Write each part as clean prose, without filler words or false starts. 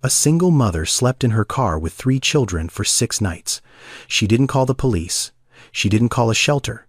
A single mother slept in her car with 3 children for 6 nights. She didn't call the police. She didn't call a shelter.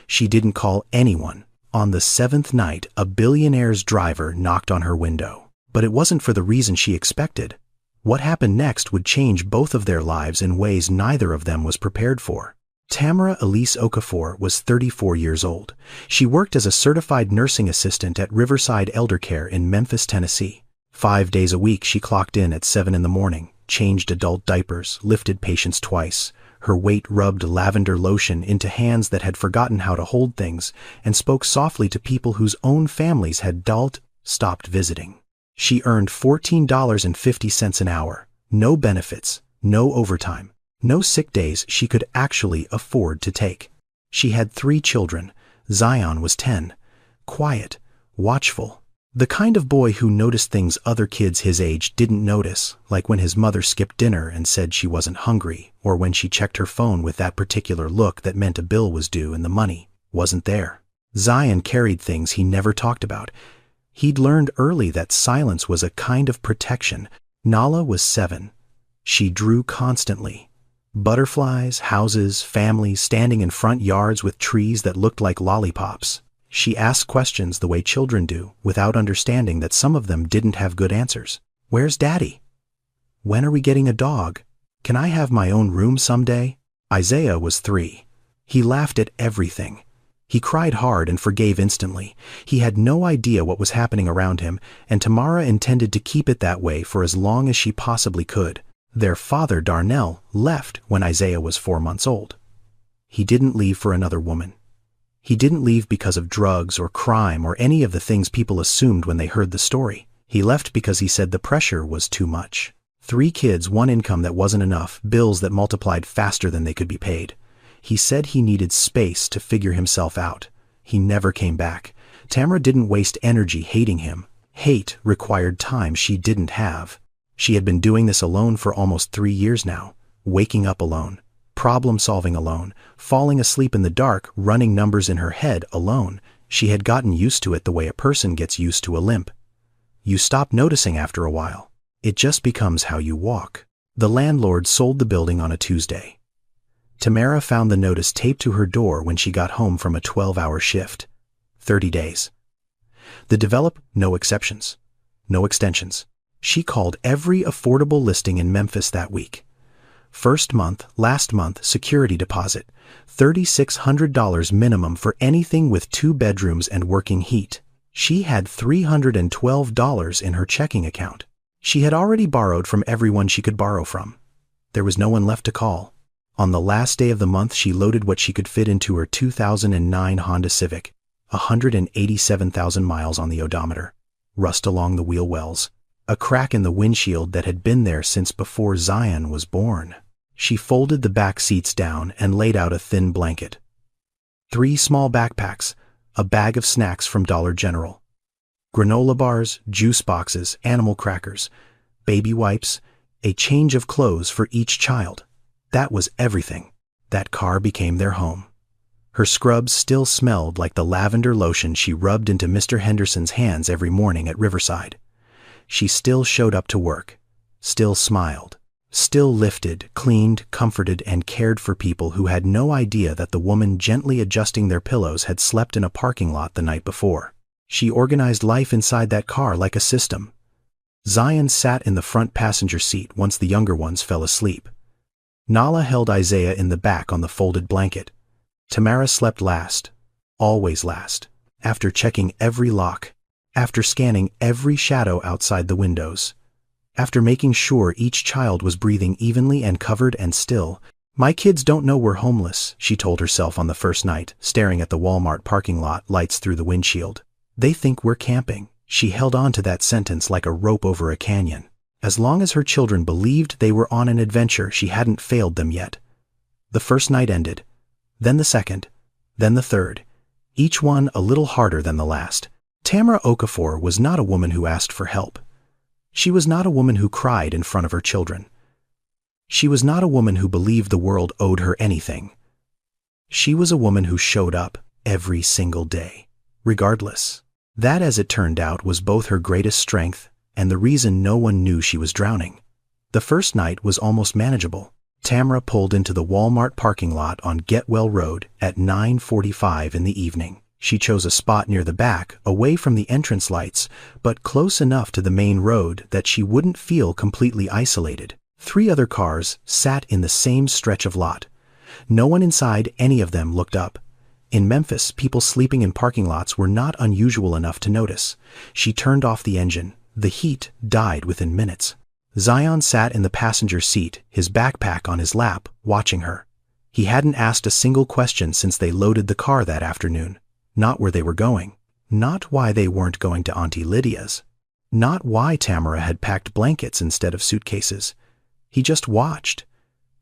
She didn't call anyone. On the 7th night, a billionaire's driver knocked on her window. But it wasn't for the reason she expected. What happened next would change both of their lives in ways neither of them was prepared for. Tamara Elise Okafor was 34 years old. She worked as a certified nursing assistant at Riverside Elder Care in Memphis, Tennessee. 5 days a week she clocked in at 7 in the morning, changed adult diapers, lifted patients twice. Her weight rubbed lavender lotion into hands that had forgotten how to hold things, and spoke softly to people whose own families had stopped visiting. She earned $14.50 an hour, no benefits, no overtime, no sick days she could actually afford to take. She had 3 children. Zion was 10, quiet, watchful, the kind of boy who noticed things other kids his age didn't notice, like when his mother skipped dinner and said she wasn't hungry, or when she checked her phone with that particular look that meant a bill was due and the money wasn't there. Zion carried things he never talked about. He'd learned early that silence was a kind of protection. Nala was 7. She drew constantly. Butterflies, houses, families standing in front yards with trees that looked like lollipops. She asked questions the way children do, without understanding that some of them didn't have good answers. Where's Daddy? When are we getting a dog? Can I have my own room someday? Isaiah was 3. He laughed at everything. He cried hard and forgave instantly. He had no idea what was happening around him, and Tamara intended to keep it that way for as long as she possibly could. Their father, Darnell, left when Isaiah was 4 months old. He didn't leave for another woman. He didn't leave because of drugs or crime or any of the things people assumed when they heard the story. He left because he said the pressure was too much. 3 kids, 1 income that wasn't enough, bills that multiplied faster than they could be paid. He said he needed space to figure himself out. He never came back. Tamara didn't waste energy hating him. Hate required time she didn't have. She had been doing this alone for almost 3 years now, waking up alone, problem-solving alone, falling asleep in the dark, running numbers in her head alone. She had gotten used to it the way a person gets used to a limp. You stop noticing after a while. It just becomes how you walk. The landlord sold the building on a Tuesday. Tamara found the notice taped to her door when she got home from a 12-hour shift. 30 days. The developer, no exceptions, no extensions. She called every affordable listing in Memphis that week. First month, last month, security deposit, $3,600 minimum for anything with 2 bedrooms and working heat. She had $312 in her checking account. She had already borrowed from everyone she could borrow from. There was no one left to call. On the last day of the month, she loaded what she could fit into her 2009 Honda Civic, 187,000 miles on the odometer, rust along the wheel wells, a crack in the windshield that had been there since before Zion was born. She folded the back seats down and laid out a thin blanket. 3 small backpacks, a bag of snacks from Dollar General, granola bars, juice boxes, animal crackers, baby wipes, a change of clothes for each child. That was everything. That car became their home. Her scrubs still smelled like the lavender lotion she rubbed into Mr. Henderson's hands every morning at Riverside. She still showed up to work, still smiled, still lifted, cleaned, comforted, and cared for people who had no idea that the woman gently adjusting their pillows had slept in a parking lot the night before. She organized life inside that car like a system. Zion sat in the front passenger seat once the younger ones fell asleep. Nala held Isaiah in the back on the folded blanket. Tamara slept last, always last, after checking every lock, after scanning every shadow outside the windows, after making sure each child was breathing evenly and covered and still. My kids don't know we're homeless, she told herself on the first night, staring at the Walmart parking lot lights through the windshield. They think we're camping. She held on to that sentence like a rope over a canyon. As long as her children believed they were on an adventure, she hadn't failed them yet. The first night ended, then the second, then the third, each one a little harder than the last. Tamara Okafor was not a woman who asked for help. She was not a woman who cried in front of her children. She was not a woman who believed the world owed her anything. She was a woman who showed up every single day, regardless. That, as it turned out, was both her greatest strength and the reason no one knew she was drowning. The first night was almost manageable. Tamara pulled into the Walmart parking lot on Getwell Road at 9:45 in the evening. She chose a spot near the back, away from the entrance lights, but close enough to the main road that she wouldn't feel completely isolated. 3 other cars sat in the same stretch of lot. No one inside any of them looked up. In Memphis, people sleeping in parking lots were not unusual enough to notice. She turned off the engine. The heat died within minutes. Zion sat in the passenger seat, his backpack on his lap, watching her. He hadn't asked a single question since they loaded the car that afternoon. Not where they were going. Not why they weren't going to Auntie Lydia's. Not why Tamara had packed blankets instead of suitcases. He just watched.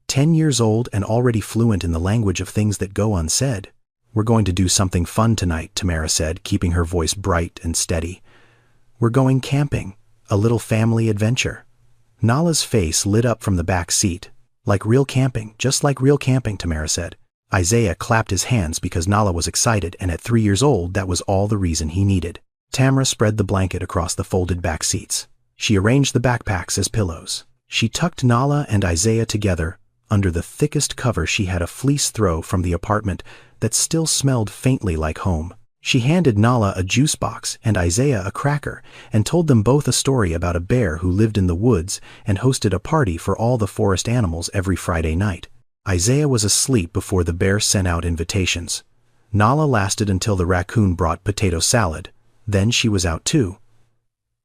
10 years old and already fluent in the language of things that go unsaid. "We're going to do something fun tonight," Tamara said, keeping her voice bright and steady. "We're going camping. A little family adventure." Nala's face lit up from the back seat. "Like real camping, just like real camping," Tamara said. Isaiah clapped his hands because Nala was excited, and at 3 years old that was all the reason he needed. Tamara spread the blanket across the folded back seats. She arranged the backpacks as pillows. She tucked Nala and Isaiah together. Under the thickest cover she had a fleece throw from the apartment that still smelled faintly like home. She handed Nala a juice box and Isaiah a cracker and told them both a story about a bear who lived in the woods and hosted a party for all the forest animals every Friday night. Isaiah was asleep before the bear sent out invitations. Nala lasted until the raccoon brought potato salad. Then she was out too.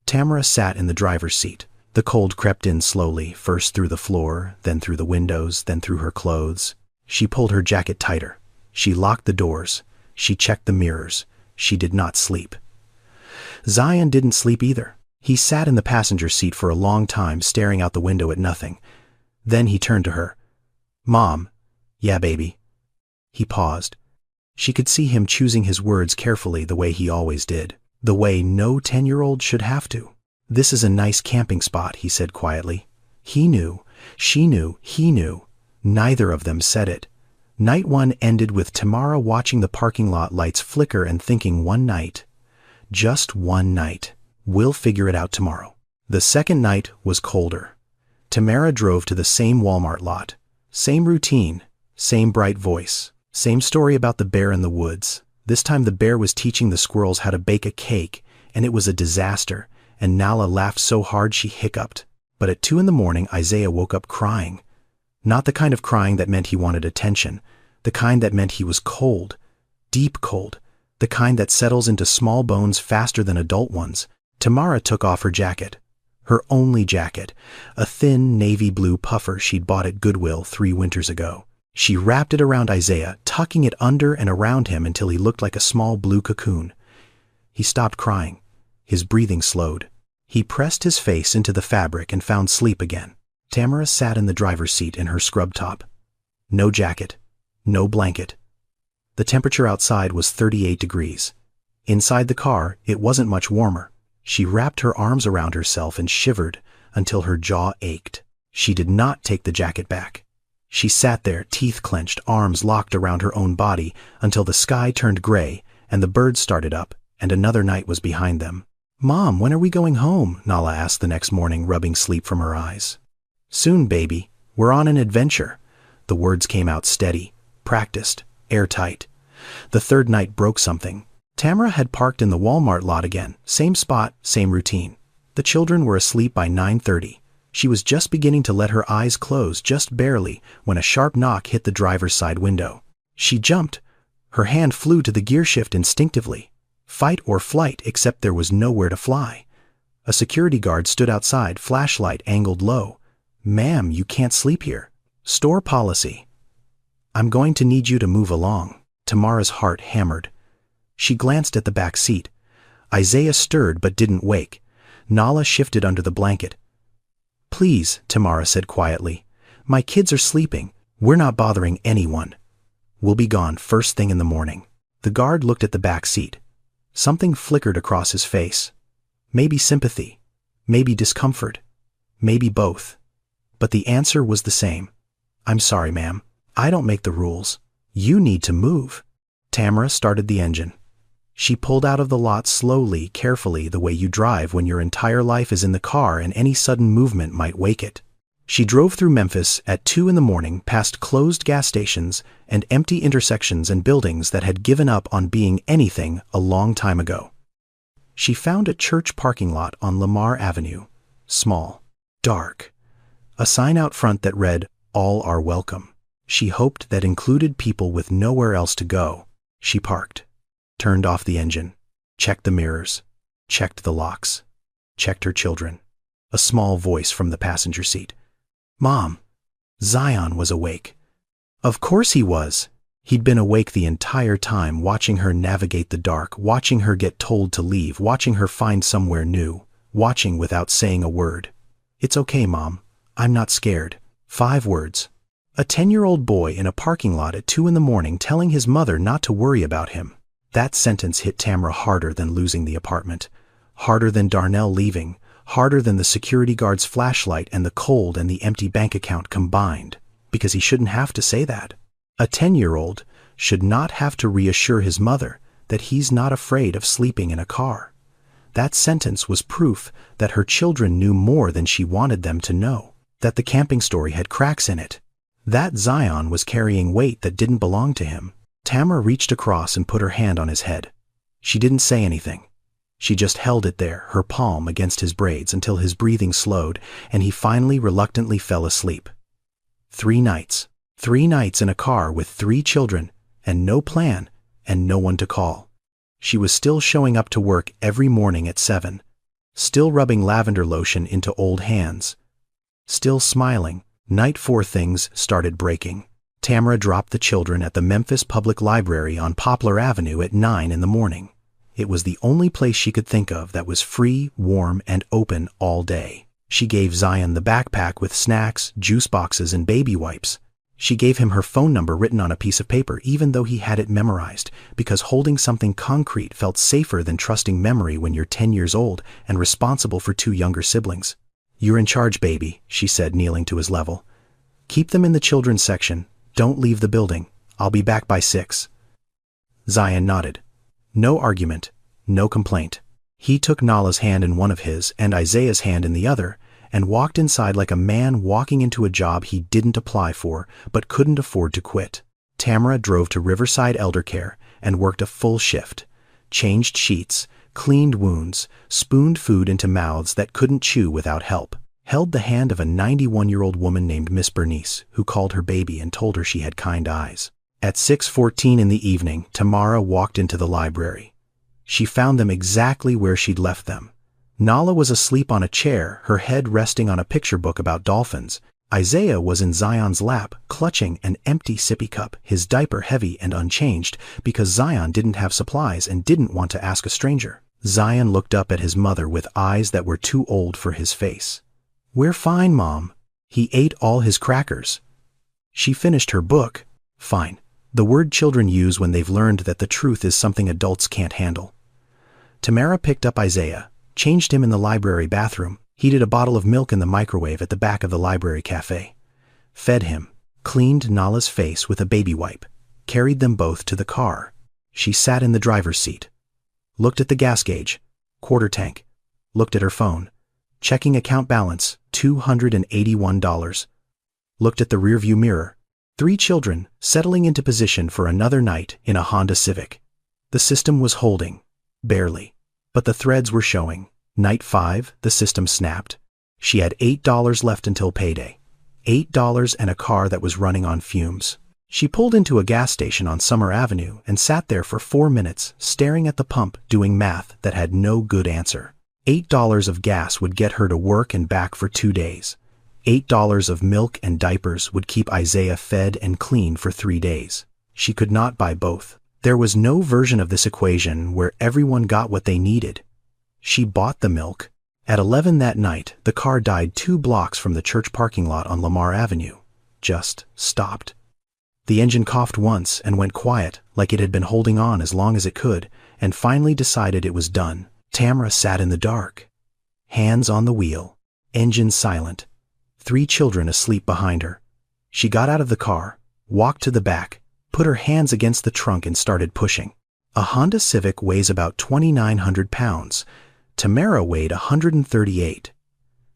Tamara sat in the driver's seat. The cold crept in slowly, first through the floor, then through the windows, then through her clothes. She pulled her jacket tighter. She locked the doors. She checked the mirrors. She did not sleep. Zion didn't sleep either. He sat in the passenger seat for a long time, staring out the window at nothing. Then he turned to her. "Mom." "Yeah, baby." He paused. She could see him choosing his words carefully, the way he always did. The way no 10-year-old should have to. "This is a nice camping spot," he said quietly. He knew. She knew. He knew. Neither of them said it. Night 1 ended with Tamara watching the parking lot lights flicker and thinking, one night. Just one night. We'll figure it out tomorrow. The second night was colder. Tamara drove to the same Walmart lot. Same routine. Same bright voice. Same story about the bear in the woods. This time the bear was teaching the squirrels how to bake a cake, and it was a disaster, and Nala laughed so hard she hiccuped. But at 2 in the morning, Isaiah woke up crying. Not the kind of crying that meant he wanted attention, the kind that meant he was cold, deep cold, the kind that settles into small bones faster than adult ones. Tamara took off her jacket. Her only jacket, a thin navy blue puffer she'd bought at Goodwill 3 winters ago. She wrapped it around Isaiah, tucking it under and around him until he looked like a small blue cocoon. He stopped crying. His breathing slowed. He pressed his face into the fabric and found sleep again. Tamara sat in the driver's seat in her scrub top. No jacket. No blanket. The temperature outside was 38 degrees. Inside the car, it wasn't much warmer. She wrapped her arms around herself and shivered until her jaw ached. She did not take the jacket back. She sat there, teeth clenched, arms locked around her own body, until the sky turned gray and the birds started up, and another night was behind them. "Mom, when are we going home?" Nala asked the next morning, rubbing sleep from her eyes. "Soon, baby. We're on an adventure." The words came out steady, practiced, airtight. The third night broke something. Tamara had parked in the Walmart lot again, same spot, same routine. The children were asleep by 9:30. She was just beginning to let her eyes close, just barely, when a sharp knock hit the driver's side window. She jumped. Her hand flew to the gear shift instinctively. Fight or flight, except there was nowhere to fly. A security guard stood outside, flashlight angled low. "Ma'am, you can't sleep here. Store policy." "I'm going to need you to move along." Tamara's heart hammered. She glanced at the back seat. Isaiah stirred but didn't wake. Nala shifted under the blanket. "Please," Tamara said quietly. "My kids are sleeping. We're not bothering anyone. We'll be gone first thing in the morning." The guard looked at the back seat. Something flickered across his face. Maybe sympathy. Maybe discomfort. Maybe both. But the answer was the same. "I'm sorry, ma'am. I don't make the rules. You need to move." Tamara started the engine. She pulled out of the lot slowly, carefully, the way you drive when your entire life is in the car and any sudden movement might wake it. She drove through Memphis at 2 in the morning, past closed gas stations and empty intersections and buildings that had given up on being anything a long time ago. She found a church parking lot on Lamar Avenue, small, dark. A sign out front that read, "All are welcome." She hoped that included people with nowhere else to go. She parked, turned off the engine, checked the mirrors, checked the locks, checked her children. A small voice from the passenger seat. "Mom." Zion was awake. Of course he was. He'd been awake the entire time, watching her navigate the dark, watching her get told to leave, watching her find somewhere new, watching without saying a word. "It's okay, Mom. I'm not scared." 5 words. A 10-year-old boy in a parking lot at 2 in the morning telling his mother not to worry about him. That sentence hit Tamara harder than losing the apartment, harder than Darnell leaving, harder than the security guard's flashlight and the cold and the empty bank account combined, because he shouldn't have to say that. A 10-year-old should not have to reassure his mother that he's not afraid of sleeping in a car. That sentence was proof that her children knew more than she wanted them to know, that the camping story had cracks in it, that Zion was carrying weight that didn't belong to him. Tamara reached across and put her hand on his head. She didn't say anything. She just held it there, her palm against his braids, until his breathing slowed and he finally reluctantly fell asleep. 3 nights. 3 nights in a car with 3 children, and no plan, and no one to call. She was still showing up to work every morning at 7, still rubbing lavender lotion into old hands, still smiling. Night 4, things started breaking. Tamara dropped the children at the Memphis Public Library on Poplar Avenue at 9 in the morning. It was the only place she could think of that was free, warm, and open all day. She gave Zion the backpack with snacks, juice boxes, and baby wipes. She gave him her phone number written on a piece of paper, even though he had it memorized, because holding something concrete felt safer than trusting memory when you're 10 years old and responsible for 2 younger siblings. "You're in charge, baby," she said, kneeling to his level. "Keep them in the children's section. Don't leave the building. I'll be back by 6. Zion nodded. No argument, no complaint. He took Nala's hand in one of his and Isaiah's hand in the other and walked inside like a man walking into a job he didn't apply for but couldn't afford to quit. Tamara drove to Riverside Elder Care and worked a full shift, changed sheets, cleaned wounds, spooned food into mouths that couldn't chew without help, held the hand of a 91-year-old woman named Miss Bernice, who called her baby and told her she had kind eyes. At 6:14 in the evening, Tamara walked into the library. She found them exactly where she'd left them. Nala was asleep on a chair, her head resting on a picture book about dolphins. Isaiah was in Zion's lap, clutching an empty sippy cup, his diaper heavy and unchanged, because Zion didn't have supplies and didn't want to ask a stranger. Zion looked up at his mother with eyes that were too old for his face. "We're fine, Mom." He ate all his crackers. She finished her book. Fine. The word children use when they've learned that the truth is something adults can't handle. Tamara picked up Isaiah, changed him in the library bathroom, heated a bottle of milk in the microwave at the back of the library cafe, fed him, cleaned Nala's face with a baby wipe, carried them both to the car. She sat in the driver's seat, looked at the gas gauge, quarter tank, looked at her phone, checking account balance, $281, looked at the rearview mirror, 3 children settling into position for another night in a Honda Civic. The system was holding, barely, but the threads were showing. Night 5, the system snapped. She had $8 left until payday. $8 and a car that was running on fumes. She pulled into a gas station on Summer Avenue and sat there for 4 minutes, staring at the pump, doing math that had no good answer. $8 of gas would get her to work and back for 2 days. $8 of milk and diapers would keep Isaiah fed and clean for 3 days. She could not buy both. There was no version of this equation where everyone got what they needed. She bought the milk. At 11 that night, the car died 2 blocks from the church parking lot on Lamar Avenue. Just stopped. The engine coughed once and went quiet, like it had been holding on as long as it could, and finally decided it was done. Tamara sat in the dark. Hands on the wheel. Engine silent. 3 children asleep behind her. She got out of the car, walked to the back, put her hands against the trunk and started pushing. A Honda Civic weighs about 2,900 pounds. Tamara weighed 138.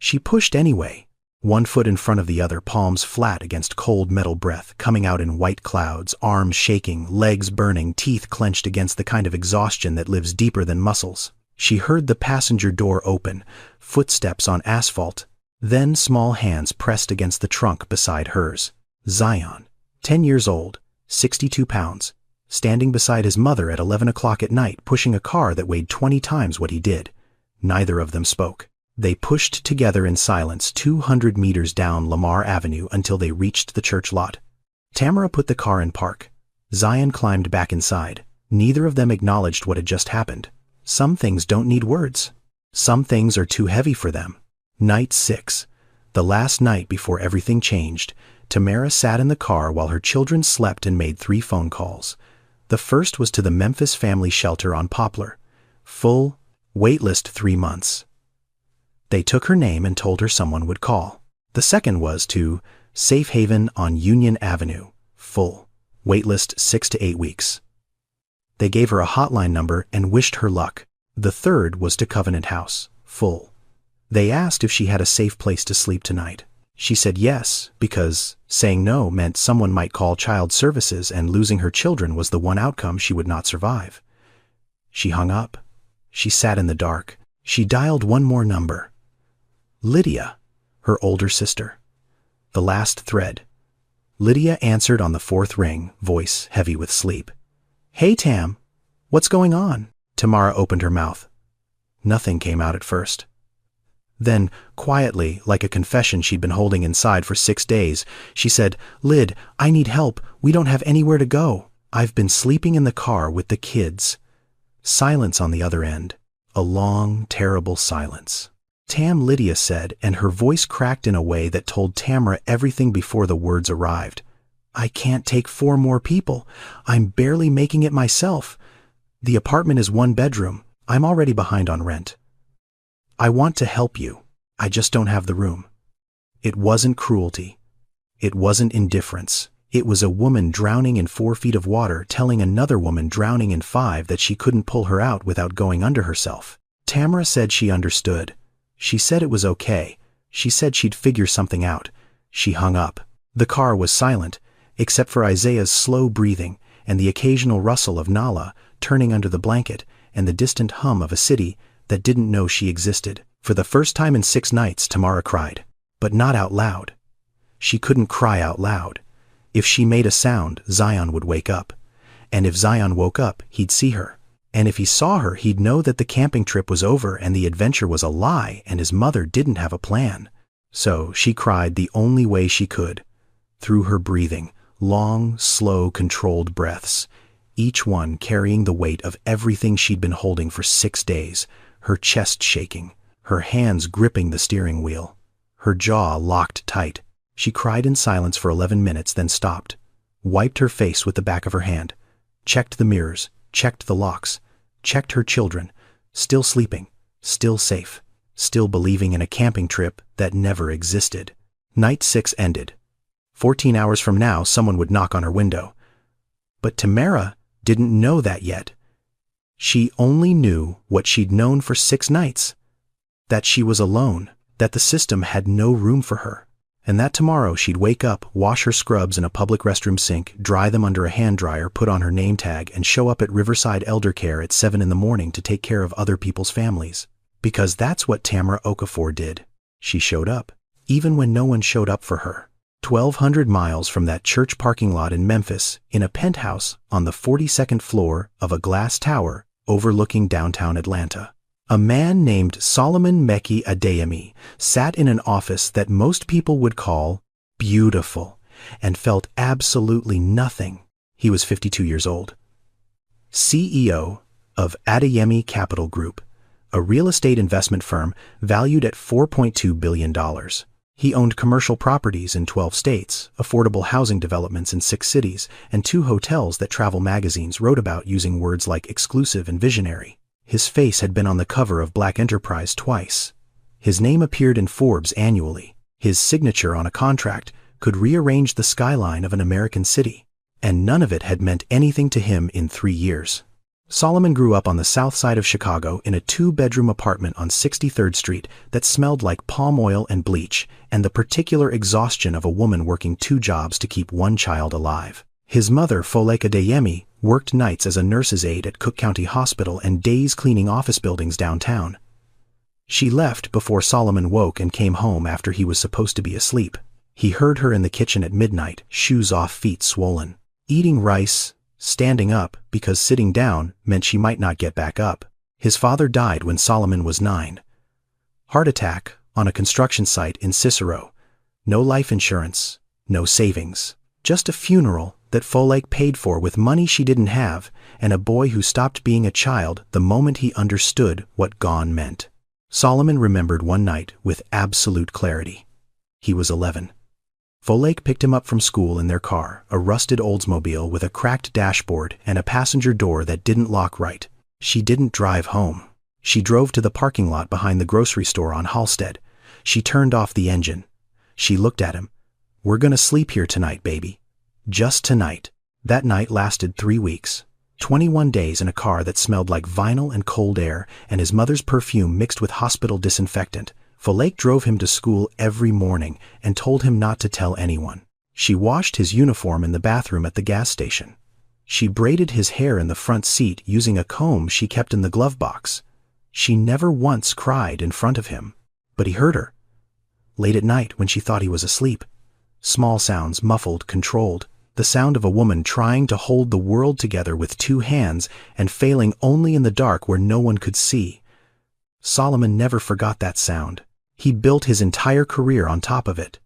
She pushed anyway, one foot in front of the other, palms flat against cold metal breath coming out in white clouds, arms shaking, legs burning, teeth clenched against the kind of exhaustion that lives deeper than muscles. She heard the passenger door open, footsteps on asphalt, then small hands pressed against the trunk beside hers. Zion, 10 years old, 62 pounds, standing beside his mother at 11 o'clock at night, pushing a car that weighed 20 times what he did. Neither of them spoke. They pushed together in silence 200 meters down Lamar Avenue until they reached the church lot. Tamara put the car in park. Zion climbed back inside. Neither of them acknowledged what had just happened. Some things don't need words. Some things are too heavy for them. Night 6. The last night before everything changed, Tamara sat in the car while her children slept and made 3 phone calls. The first was to the Memphis Family Shelter on Poplar. Full, waitlist 3 months. They took her name and told her someone would call. The second was to Safe Haven on Union Avenue. Full, waitlist 6 to 8 weeks. They gave her a hotline number and wished her luck. The third was to Covenant House. Full. They asked if she had a safe place to sleep tonight. She said yes, because saying no meant someone might call child services and losing her children was the one outcome she would not survive. She hung up. She sat in the dark. She dialed one more number. Lydia, her older sister. The last thread. Lydia answered on the 4th ring, voice heavy with sleep. "Hey, Tam. What's going on?" Tamara opened her mouth. Nothing came out at first. Then, quietly, like a confession she'd been holding inside for 6 days, she said, "Lyd, I need help. We don't have anywhere to go. I've been sleeping in the car with the kids." Silence on the other end. A long, terrible silence. "Tam," Lydia said, and her voice cracked in a way that told Tamara everything before the words arrived. "I can't take 4 more people. I'm barely making it myself. The apartment is 1 bedroom. I'm already behind on rent. I want to help you. I just don't have the room." It wasn't cruelty. It wasn't indifference. It was a woman drowning in 4 feet of water telling another woman drowning in 5 that she couldn't pull her out without going under herself. Tamara said she understood. She said it was okay. She said she'd figure something out. She hung up. The car was silent, except for Isaiah's slow breathing and the occasional rustle of Nala turning under the blanket and the distant hum of a city that didn't know she existed. For the first time in 6 nights, Tamara cried, but not out loud. She couldn't cry out loud. If she made a sound, Zion would wake up. And if Zion woke up, he'd see her. And if he saw her, he'd know that the camping trip was over and the adventure was a lie and his mother didn't have a plan. So she cried the only way she could, through her breathing, long, slow, controlled breaths, each one carrying the weight of everything she'd been holding for 6 days, her chest shaking, her hands gripping the steering wheel, her jaw locked tight. She cried in silence for 11 minutes, then stopped, wiped her face with the back of her hand, checked the mirrors, checked the locks, checked her children, still sleeping, still safe, still believing in a camping trip that never existed. Night 6 ended. 14 hours from now, someone would knock on her window. But Tamara didn't know that yet. She only knew what she'd known for 6 nights, that she was alone, that the system had no room for her, and that tomorrow she'd wake up, wash her scrubs in a public restroom sink, dry them under a hand dryer, put on her name tag, and show up at Riverside Elder Care at 7 in the morning to take care of other people's families. Because that's what Tamara Okafor did. She showed up, even when no one showed up for her. 1,200 miles from that church parking lot in Memphis, in a penthouse on the 42nd floor of a glass tower overlooking downtown Atlanta. A man named Solomon Meki Adeyemi sat in an office that most people would call beautiful and felt absolutely nothing. He was 52 years old. CEO of Adeyemi Capital Group, a real estate investment firm valued at $4.2 billion. He owned commercial properties in 12 states, affordable housing developments in 6 cities, and 2 hotels that travel magazines wrote about using words like exclusive and visionary. His face had been on the cover of Black Enterprise twice. His name appeared in Forbes annually. His signature on a contract could rearrange the skyline of an American city. And none of it had meant anything to him in 3 years. Solomon grew up on the south side of Chicago in a two-bedroom apartment on 63rd Street that smelled like palm oil and bleach and the particular exhaustion of a woman working 2 jobs to keep 1 child alive. His mother, Folake Adeyemi, worked nights as a nurse's aide at Cook County Hospital and days cleaning office buildings downtown. She left before Solomon woke and came home after he was supposed to be asleep. He heard her in the kitchen at midnight, shoes off, feet swollen, eating rice, standing up because sitting down meant she might not get back up. His father died when Solomon was 9. Heart attack on a construction site in Cicero. No life insurance, no savings. Just a funeral that Folake paid for with money she didn't have, and a boy who stopped being a child the moment he understood what gone meant. Solomon remembered one night with absolute clarity. He was 11. Folake picked him up from school in their car, a rusted Oldsmobile with a cracked dashboard and a passenger door that didn't lock right. She didn't drive home. She drove to the parking lot behind the grocery store on Halstead. She turned off the engine. She looked at him. "We're gonna sleep here tonight, baby. Just tonight." That night lasted 3 weeks. 21 days in a car that smelled like vinyl and cold air and his mother's perfume mixed with hospital disinfectant. Folake drove him to school every morning and told him not to tell anyone. She washed his uniform in the bathroom at the gas station. She braided his hair in the front seat using a comb she kept in the glove box. She never once cried in front of him, but he heard her. Late at night when she thought he was asleep. Small sounds, muffled, controlled. The sound of a woman trying to hold the world together with 2 hands and failing only in the dark where no one could see. Solomon never forgot that sound. He built his entire career on top of it.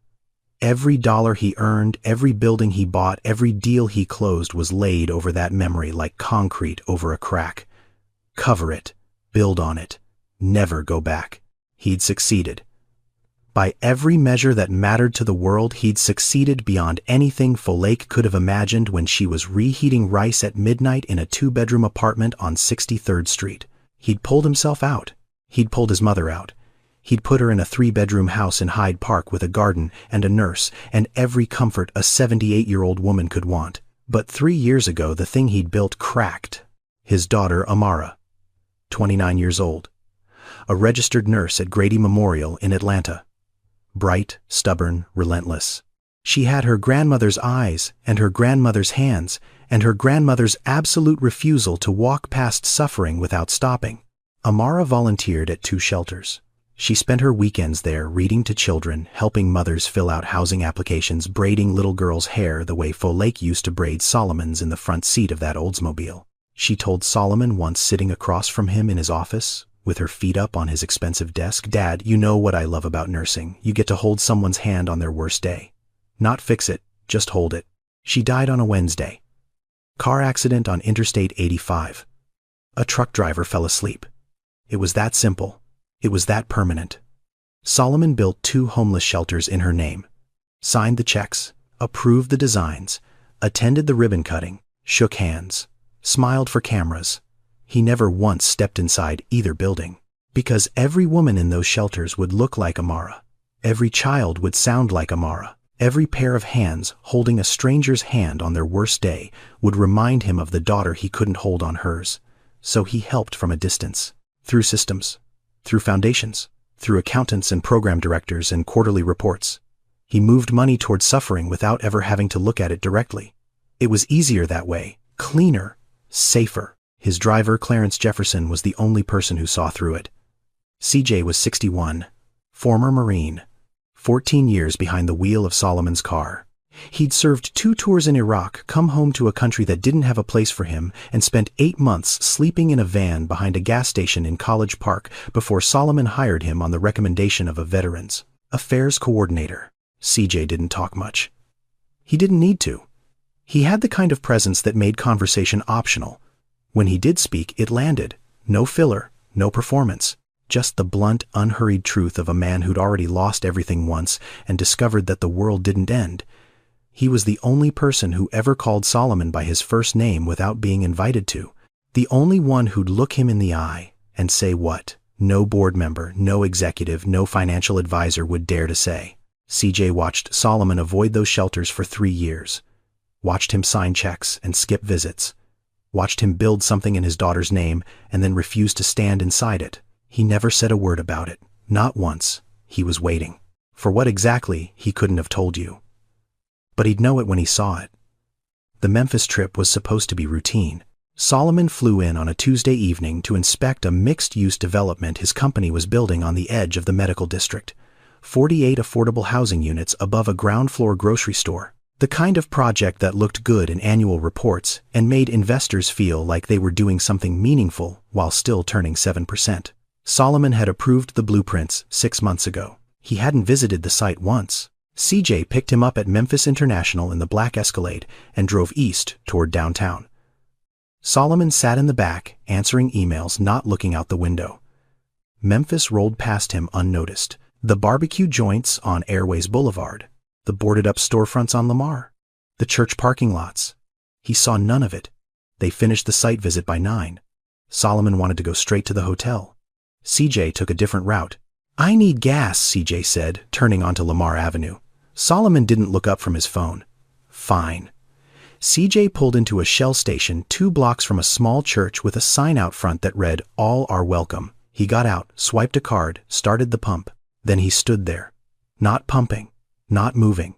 Every dollar he earned, every building he bought, every deal he closed was laid over that memory like concrete over a crack. Cover it, build on it, never go back. He'd succeeded. By every measure that mattered to the world, he'd succeeded beyond anything Folake could have imagined when she was reheating rice at midnight in a 2-bedroom apartment on 63rd Street. He'd pulled himself out. He'd pulled his mother out. He'd put her in a 3-bedroom house in Hyde Park with a garden and a nurse and every comfort a 78-year-old woman could want. But 3 years ago, the thing he'd built cracked. His daughter, Amara, 29 years old, a registered nurse at Grady Memorial in Atlanta. Bright, stubborn, relentless. She had her grandmother's eyes and her grandmother's hands and her grandmother's absolute refusal to walk past suffering without stopping. Amara volunteered at 2 shelters. She spent her weekends there reading to children, helping mothers fill out housing applications, braiding little girls' hair the way Folake used to braid Solomon's in the front seat of that Oldsmobile. She told Solomon once sitting across from him in his office, with her feet up on his expensive desk, "Dad, you know what I love about nursing. You get to hold someone's hand on their worst day. Not fix it, just hold it." She died on a Wednesday. Car accident on Interstate 85. A truck driver fell asleep. It was that simple. It was that permanent. Solomon built 2 homeless shelters in her name, signed the checks, approved the designs, attended the ribbon cutting, shook hands, smiled for cameras. He never once stepped inside either building, because every woman in those shelters would look like Amara. Every child would sound like Amara. Every pair of hands holding a stranger's hand on their worst day would remind him of the daughter he couldn't hold on hers. So he helped from a distance, through systems, through foundations, through accountants and program directors and quarterly reports. He moved money towards suffering without ever having to look at it directly. It was easier that way, cleaner, safer. His driver, Clarence Jefferson, was the only person who saw through it. CJ was 61, former Marine, 14 years behind the wheel of Solomon's car. He'd served 2 tours in Iraq, come home to a country that didn't have a place for him, and spent 8 months sleeping in a van behind a gas station in College Park before Solomon hired him on the recommendation of a Veterans Affairs coordinator. CJ didn't talk much. He didn't need to. He had the kind of presence that made conversation optional. When he did speak, it landed. No filler, no performance. Just the blunt, unhurried truth of a man who'd already lost everything once and discovered that the world didn't end. He was the only person who ever called Solomon by his first name without being invited to. The only one who'd look him in the eye and say what no board member, no executive, no financial advisor would dare to say. CJ watched Solomon avoid those shelters for 3 years. Watched him sign checks and skip visits. watched him build something in his daughter's name and then refused to stand inside it. He never said a word about it. Not once. He was waiting. For what exactly, he couldn't have told you. But he'd know it when he saw it. The Memphis trip was supposed to be routine. Solomon flew in on a Tuesday evening to inspect a mixed-use development his company was building on the edge of the medical district. 48 affordable housing units above a ground-floor grocery store. The kind of project that looked good in annual reports and made investors feel like they were doing something meaningful while still turning 7%. Solomon had approved the blueprints 6 months ago. He hadn't visited the site once. CJ picked him up at Memphis International in the black Escalade and drove east toward downtown. Solomon sat in the back, answering emails, not looking out the window. Memphis rolled past him unnoticed. The barbecue joints on Airways Boulevard, the boarded-up storefronts on Lamar, the church parking lots. He saw none of it. They finished the site visit by 9. Solomon wanted to go straight to the hotel. CJ took a different route. "I need gas," CJ said, turning onto Lamar Avenue. Solomon didn't look up from his phone. "Fine." CJ pulled into a Shell station 2 blocks from a small church with a sign out front that read, "All are welcome." He got out, swiped a card, started the pump. Then he stood there. Not pumping, not moving,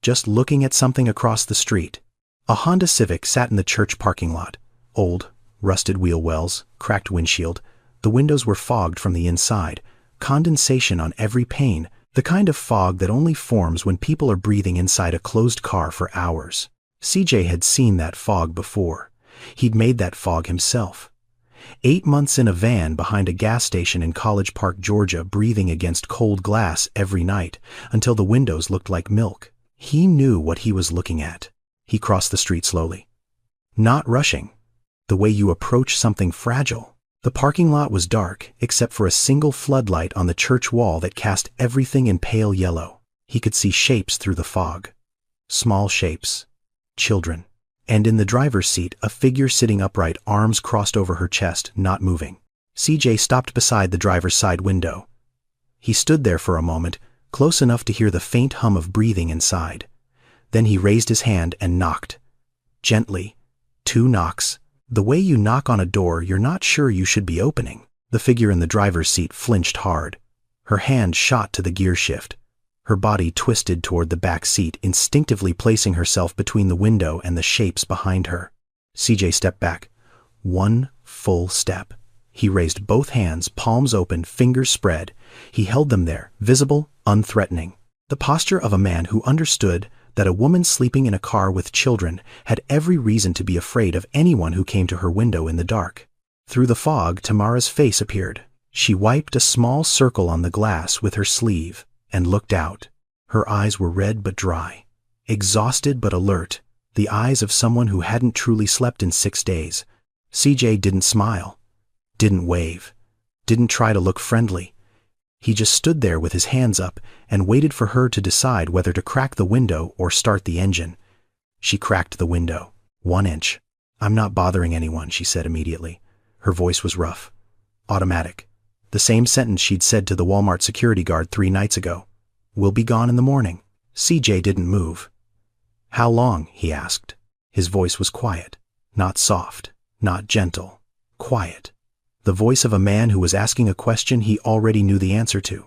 just looking at something across the street. A Honda Civic sat in the church parking lot. Old, rusted wheel wells, cracked windshield. The windows were fogged from the inside. Condensation on every pane, the kind of fog that only forms when people are breathing inside a closed car for hours. CJ had seen that fog before. He'd made that fog himself. 8 months in a van behind a gas station in College Park, Georgia, breathing against cold glass every night until the windows looked like milk. He knew what he was looking at. He crossed the street slowly. Not rushing. The way you approach something fragile. The parking lot was dark, except for a single floodlight on the church wall that cast everything in pale yellow. He could see shapes through the fog. Small shapes. Children. And in the driver's seat, a figure sitting upright, arms crossed over her chest, not moving. CJ stopped beside the driver's side window. He stood there for a moment, close enough to hear the faint hum of breathing inside. Then he raised his hand and knocked. Gently. 2 knocks. The way you knock on a door you're not sure you should be opening. The figure in the driver's seat flinched hard. Her hand shot to the gear shift. Her body twisted toward the back seat, instinctively placing herself between the window and the shapes behind her. CJ stepped back. 1 full step. He raised both hands, palms open, fingers spread. He held them there, visible, unthreatening. The posture of a man who understood that a woman sleeping in a car with children had every reason to be afraid of anyone who came to her window in the dark. Through the fog, Tamara's face appeared. She wiped a small circle on the glass with her sleeve and looked out. Her eyes were red but dry, exhausted but alert, the eyes of someone who hadn't truly slept in 6 days. CJ didn't smile, didn't wave, didn't try to look friendly. He just stood there with his hands up and waited for her to decide whether to crack the window or start the engine. She cracked the window. 1 inch. "I'm not bothering anyone," she said immediately. Her voice was rough, automatic. The same sentence she'd said to the Walmart security guard 3 nights ago. "We'll be gone in the morning." CJ didn't move. "How long?" he asked. His voice was quiet, not soft, not gentle, quiet. The voice of a man who was asking a question he already knew the answer to.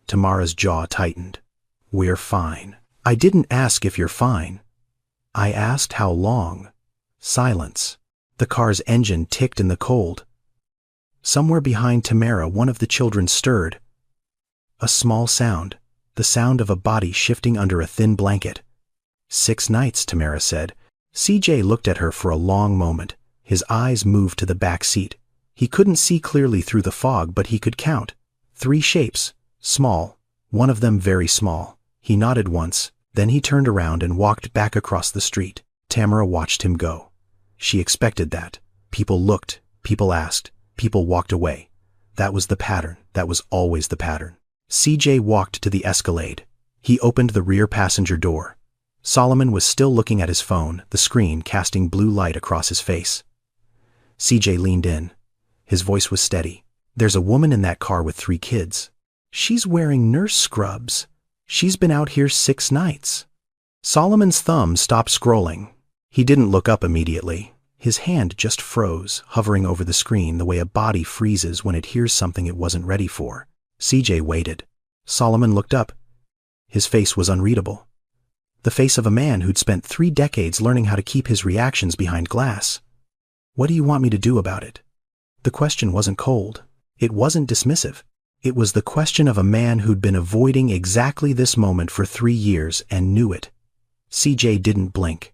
Tamara's jaw tightened. "We're fine." "I didn't ask if you're fine. I asked how long." Silence. The car's engine ticked in the cold. Somewhere behind Tamara, one of the children stirred. A small sound, the sound of a body shifting under a thin blanket. 6 nights, Tamara said. CJ looked at her for a long moment. His eyes moved to the back seat. He couldn't see clearly through the fog, but he could count. 3 shapes, small, one of them very small. He nodded once, then he turned around and walked back across the street. Tamara watched him go. She expected that. People looked, people asked, people walked away. That was the pattern. That was always the pattern. CJ walked to the Escalade. He opened the rear passenger door. Solomon was still looking at his phone, the screen casting blue light across his face. CJ leaned in. His voice was steady. "There's a woman in that car with 3 kids. She's wearing nurse scrubs. She's been out here 6 nights. Solomon's thumb stopped scrolling. He didn't look up immediately. His hand just froze, hovering over the screen the way a body freezes when it hears something it wasn't ready for. CJ waited. Solomon looked up. His face was unreadable. The face of a man who'd spent 3 decades learning how to keep his reactions behind glass. "What do you want me to do about it?" The question wasn't cold. It wasn't dismissive. It was the question of a man who'd been avoiding exactly this moment for 3 years and knew it. CJ didn't blink.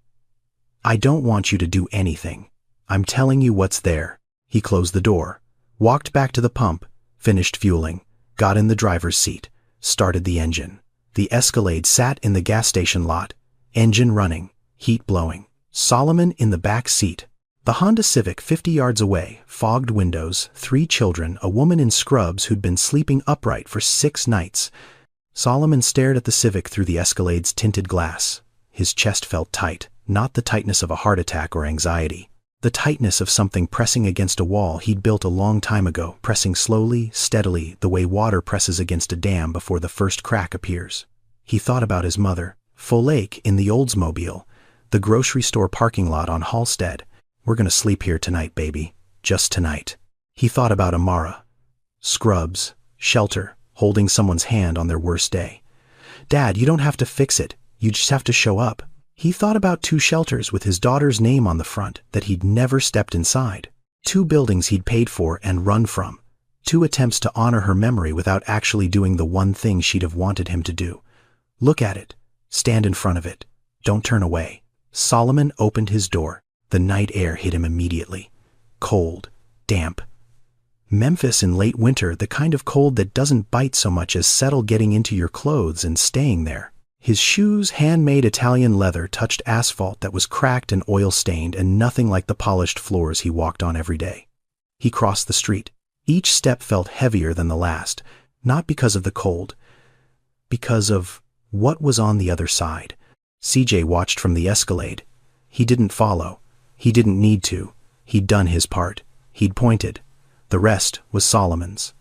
"I don't want you to do anything. I'm telling you what's there." He closed the door, walked back to the pump, finished fueling, got in the driver's seat, started the engine. The Escalade sat in the gas station lot, engine running, heat blowing. Solomon in the back seat. The Honda Civic 50 yards away, fogged windows, 3 children, a woman in scrubs who'd been sleeping upright for 6 nights. Solomon stared at the Civic through the Escalade's tinted glass. His chest felt tight, not the tightness of a heart attack or anxiety. The tightness of something pressing against a wall he'd built a long time ago, pressing slowly, steadily, the way water presses against a dam before the first crack appears. He thought about his mother, Full Lake in the Oldsmobile, the grocery store parking lot on Halstead. "We're gonna sleep here tonight, baby. Just tonight." He thought about Amara. Scrubs, shelter, holding someone's hand on their worst day. "Dad, you don't have to fix it. You just have to show up." He thought about 2 shelters with his daughter's name on the front that he'd never stepped inside. 2 buildings he'd paid for and run from. 2 attempts to honor her memory without actually doing the one thing she'd have wanted him to do. Look at it. Stand in front of it. Don't turn away. Solomon opened his door. The night air hit him immediately. Cold. Damp. Memphis in late winter, the kind of cold that doesn't bite so much as settle getting into your clothes and staying there. His shoes, handmade Italian leather, touched asphalt that was cracked and oil-stained and nothing like the polished floors he walked on every day. He crossed the street. Each step felt heavier than the last, not because of the cold, because of what was on the other side. CJ watched from the Escalade. He didn't follow. He didn't need to. He'd done his part. He'd pointed. The rest was Solomon's.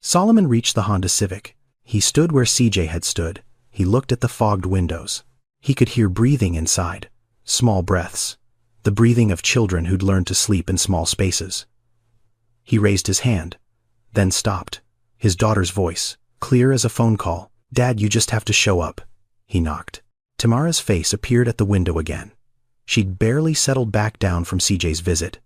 Solomon reached the Honda Civic. He stood where CJ had stood. He looked at the fogged windows. He could hear breathing inside. Small breaths. The breathing of children who'd learned to sleep in small spaces. He raised his hand, then stopped. His daughter's voice, clear as a phone call. "Dad, you just have to show up." He knocked. Tamara's face appeared at the window again. She'd barely settled back down from CJ's visit.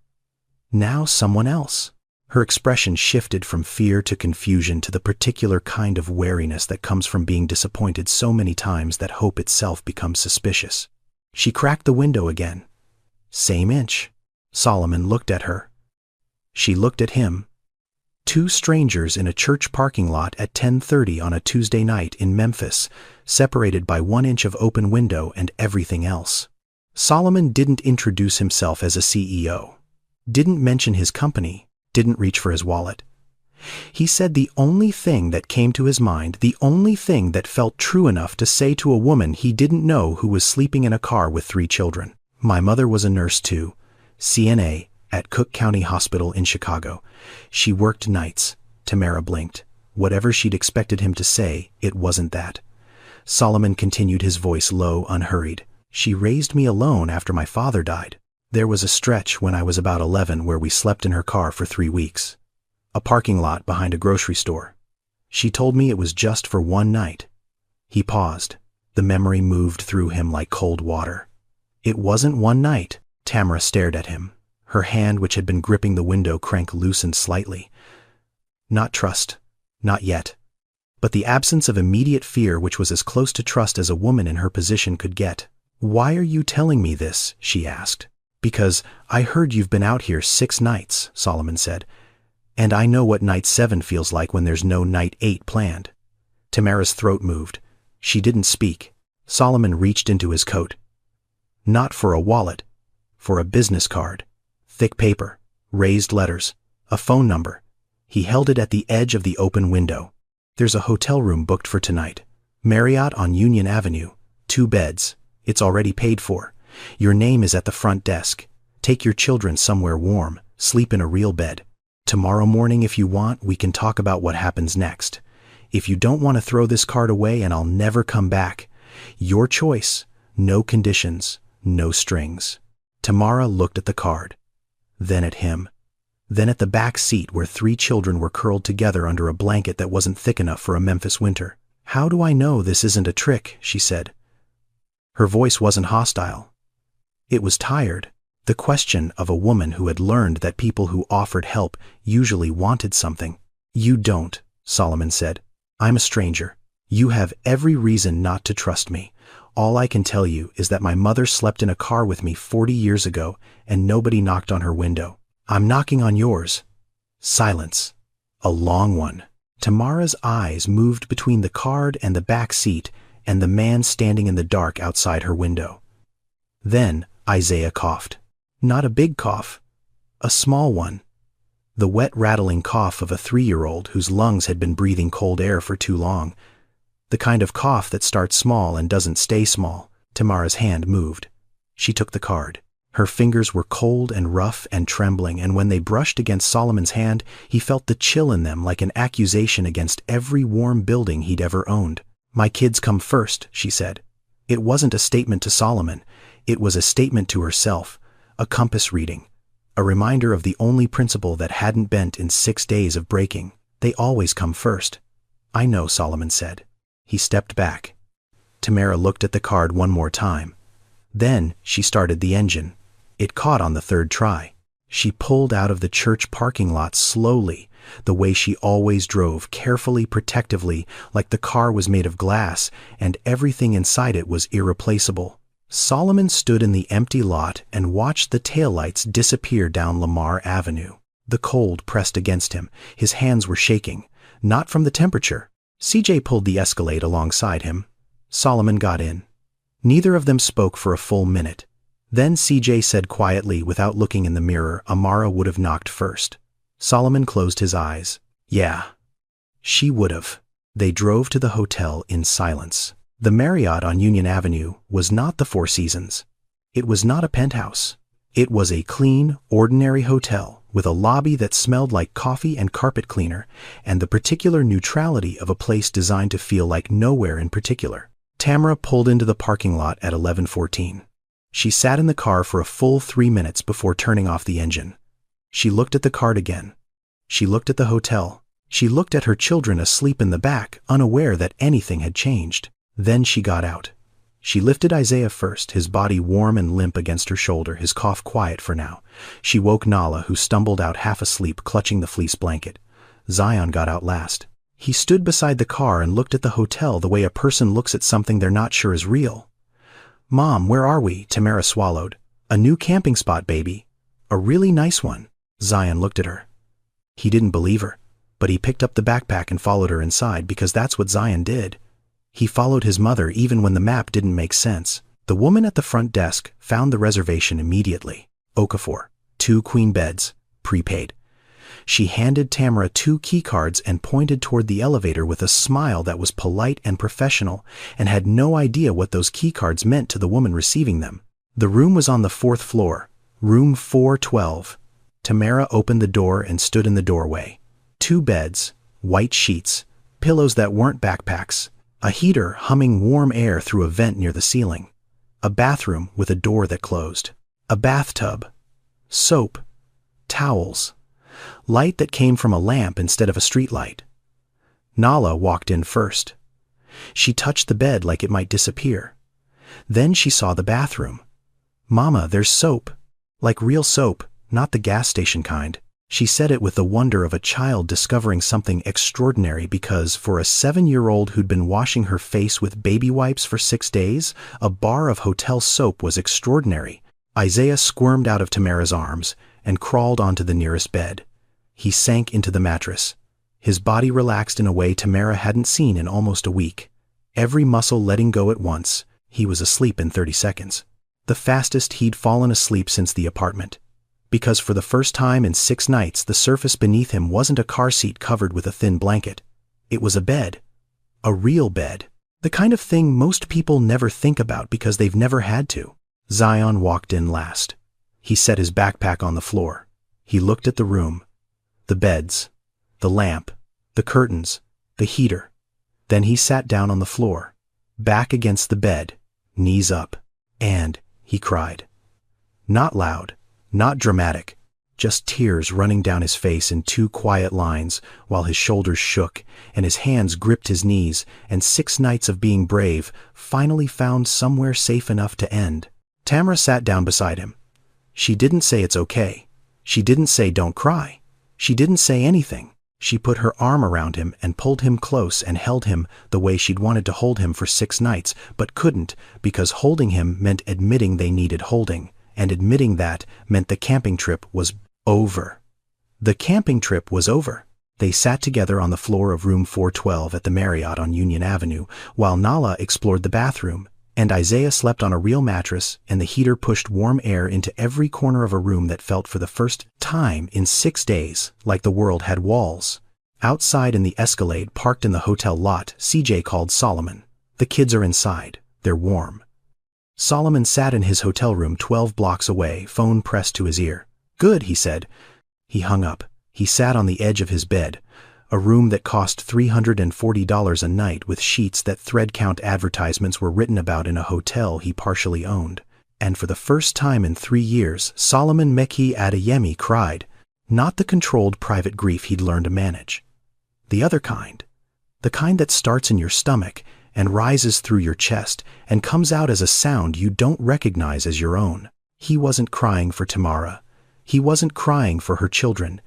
Now someone else. Her expression shifted from fear to confusion to the particular kind of wariness that comes from being disappointed so many times that hope itself becomes suspicious. She cracked the window again. Same inch. Solomon looked at her. She looked at him. 2 strangers in a church parking lot at 10:30 on a Tuesday night in Memphis, separated by 1 inch of open window and everything else. Solomon didn't introduce himself as a CEO. Didn't mention his company. Didn't reach for his wallet. He said the only thing that came to his mind, the only thing that felt true enough to say to a woman he didn't know who was sleeping in a car with 3 children. "My mother was a nurse too, CNA, at Cook County Hospital in Chicago. She worked nights." Tamara blinked. Whatever she'd expected him to say, it wasn't that. Solomon continued, his voice low, unhurried. "She raised me alone after my father died. There was a stretch when I was about 11 where we slept in her car for 3 weeks. A parking lot behind a grocery store. She told me it was just for 1 night. He paused. The memory moved through him like cold water. "It wasn't 1 night. Tamara stared at him. Her hand, which had been gripping the window crank, loosened slightly. Not trust. Not yet. But the absence of immediate fear, which was as close to trust as a woman in her position could get. "Why are you telling me this?" she asked. "Because I heard you've been out here 6 nights, Solomon said. "And I know what night 7 feels like when there's no night 8 planned." Tamara's throat moved. She didn't speak. Solomon reached into his coat. Not for a wallet. For a business card. Thick paper. Raised letters. A phone number. He held it at the edge of the open window. "There's a hotel room booked for tonight. Marriott on Union Avenue. 2 beds. It's already paid for. Your name is at the front desk. Take your children somewhere warm. Sleep in a real bed. Tomorrow morning, if you want, we can talk about what happens next. If you don't want to, throw this card away and I'll never come back. Your choice. No conditions. No strings." Tamara looked at the card. then at him, then at the back seat where 3 children were curled together under a blanket that wasn't thick enough for a Memphis winter. "How do I know this isn't a trick?" she said. Her voice wasn't hostile. It was tired, the question of a woman who had learned that people who offered help usually wanted something. "You don't," Solomon said. "I'm a stranger. You have every reason not to trust me. All I can tell you is that my mother slept in a car with me 40 years ago and nobody knocked on her window. I'm knocking on yours." Silence. A long one. Tamara's eyes moved between the card and the back seat and the man standing in the dark outside her window. Then Isaiah coughed. Not a big cough, a small one. The wet, rattling cough of a 3-year-old whose lungs had been breathing cold air for too long. The kind of cough that starts small and doesn't stay small. Tamara's hand moved. She took the card. Her fingers were cold and rough and trembling, and when they brushed against Solomon's hand, he felt the chill in them like an accusation against every warm building he'd ever owned. "My kids come first," she said. It wasn't a statement to Solomon. It was a statement to herself, a compass reading, a reminder of the only principle that hadn't bent in 6 days of breaking. They always come first. "I know," Solomon said. He stepped back. Tamara looked at the card one more time. Then she started the engine. It caught on the 3rd try. She pulled out of the church parking lot slowly, the way she always drove, carefully, protectively, like the car was made of glass and everything inside it was irreplaceable. Solomon stood in the empty lot and watched the taillights disappear down Lamar Avenue. The cold pressed against him. His hands were shaking, not from the temperature. CJ pulled the Escalade alongside him. Solomon got in. Neither of them spoke for a full minute. Then CJ said quietly, without looking in the mirror, Amara would have knocked first. Solomon closed his eyes. Yeah, she would have. They drove to the hotel in silence. The Marriott on Union Avenue was not the Four Seasons. It was not a penthouse. It was a clean, ordinary hotel with a lobby that smelled like coffee and carpet cleaner, and the particular neutrality of a place designed to feel like nowhere in particular. Tamara pulled into the parking lot at 11:14. She sat in the car for a full 3 minutes before turning off the engine. She looked at the card again. She looked at the hotel. She looked at her children asleep in the back, unaware that anything had changed. Then she got out. She lifted Isaiah first, his body warm and limp against her shoulder, his cough quiet for now. She woke Nala, who stumbled out half asleep, clutching the fleece blanket. Zion got out last. He stood beside the car and looked at the hotel the way a person looks at something they're not sure is real. "Mom, where are we?" Tamara swallowed. "A new camping spot, baby. A really nice one." Zion looked at her. He didn't believe her, but he picked up the backpack and followed her inside because that's what Zion did. He followed his mother even when the map didn't make sense. The woman at the front desk found the reservation immediately. Okafor, 2 queen beds, prepaid. She handed Tamara 2 key cards and pointed toward the elevator with a smile that was polite and professional, and had no idea what those key cards meant to the woman receiving them. The room was on the 4th floor, room 412. Tamara opened the door and stood in the doorway. 2 beds, white sheets, pillows that weren't backpacks, a heater humming warm air through a vent near the ceiling, a bathroom with a door that closed, a bathtub, soap, towels, light that came from a lamp instead of a street light. Nala walked in first. She touched the bed like it might disappear. Then she saw the bathroom. "Mama, there's soap. Like real soap, not the gas station kind." She said it with the wonder of a child discovering something extraordinary because, for a 7-year-old who'd been washing her face with baby wipes for 6 days, a bar of hotel soap was extraordinary. Isaiah squirmed out of Tamara's arms and crawled onto the nearest bed. He sank into the mattress. His body relaxed in a way Tamara hadn't seen in almost a week. Every muscle letting go at once. He was asleep in 30 seconds. The fastest he'd fallen asleep since the apartment. Because for the first time in 6 nights, the surface beneath him wasn't a car seat covered with a thin blanket. It was a bed. A real bed. The kind of thing most people never think about because they've never had to. Zion walked in last. He set his backpack on the floor. He looked at the room. The beds, the lamp, the curtains, the heater. Then he sat down on the floor, back against the bed, knees up, and he cried. Not loud, not dramatic, just tears running down his face in two quiet lines while his shoulders shook and his hands gripped his knees, and 6 nights of being brave finally found somewhere safe enough to end. Tamara sat down beside him. She didn't say it's okay. She didn't say don't cry. She didn't say anything. She put her arm around him and pulled him close and held him the way she'd wanted to hold him for 6 nights, but couldn't, because holding him meant admitting they needed holding, and admitting that meant the camping trip was over. The camping trip was over. They sat together on the floor of room 412 at the Marriott on Union Avenue, while Nala explored the bathroom, and Isaiah slept on a real mattress, and the heater pushed warm air into every corner of a room that felt for the first time in 6 days like the world had walls. Outside in the Escalade parked in the hotel lot, CJ called Solomon. The kids are inside. They're warm. Solomon sat in his hotel room 12 blocks away, phone pressed to his ear. Good, he said. He hung up. He sat on the edge of his bed, a room that cost $340 a night with sheets that thread count advertisements were written about in a hotel he partially owned. And for the first time in 3 years, Solomon Mekhi Adeyemi cried, not the controlled private grief he'd learned to manage. The other kind. The kind that starts in your stomach and rises through your chest and comes out as a sound you don't recognize as your own. He wasn't crying for Tamara. He wasn't crying for her children.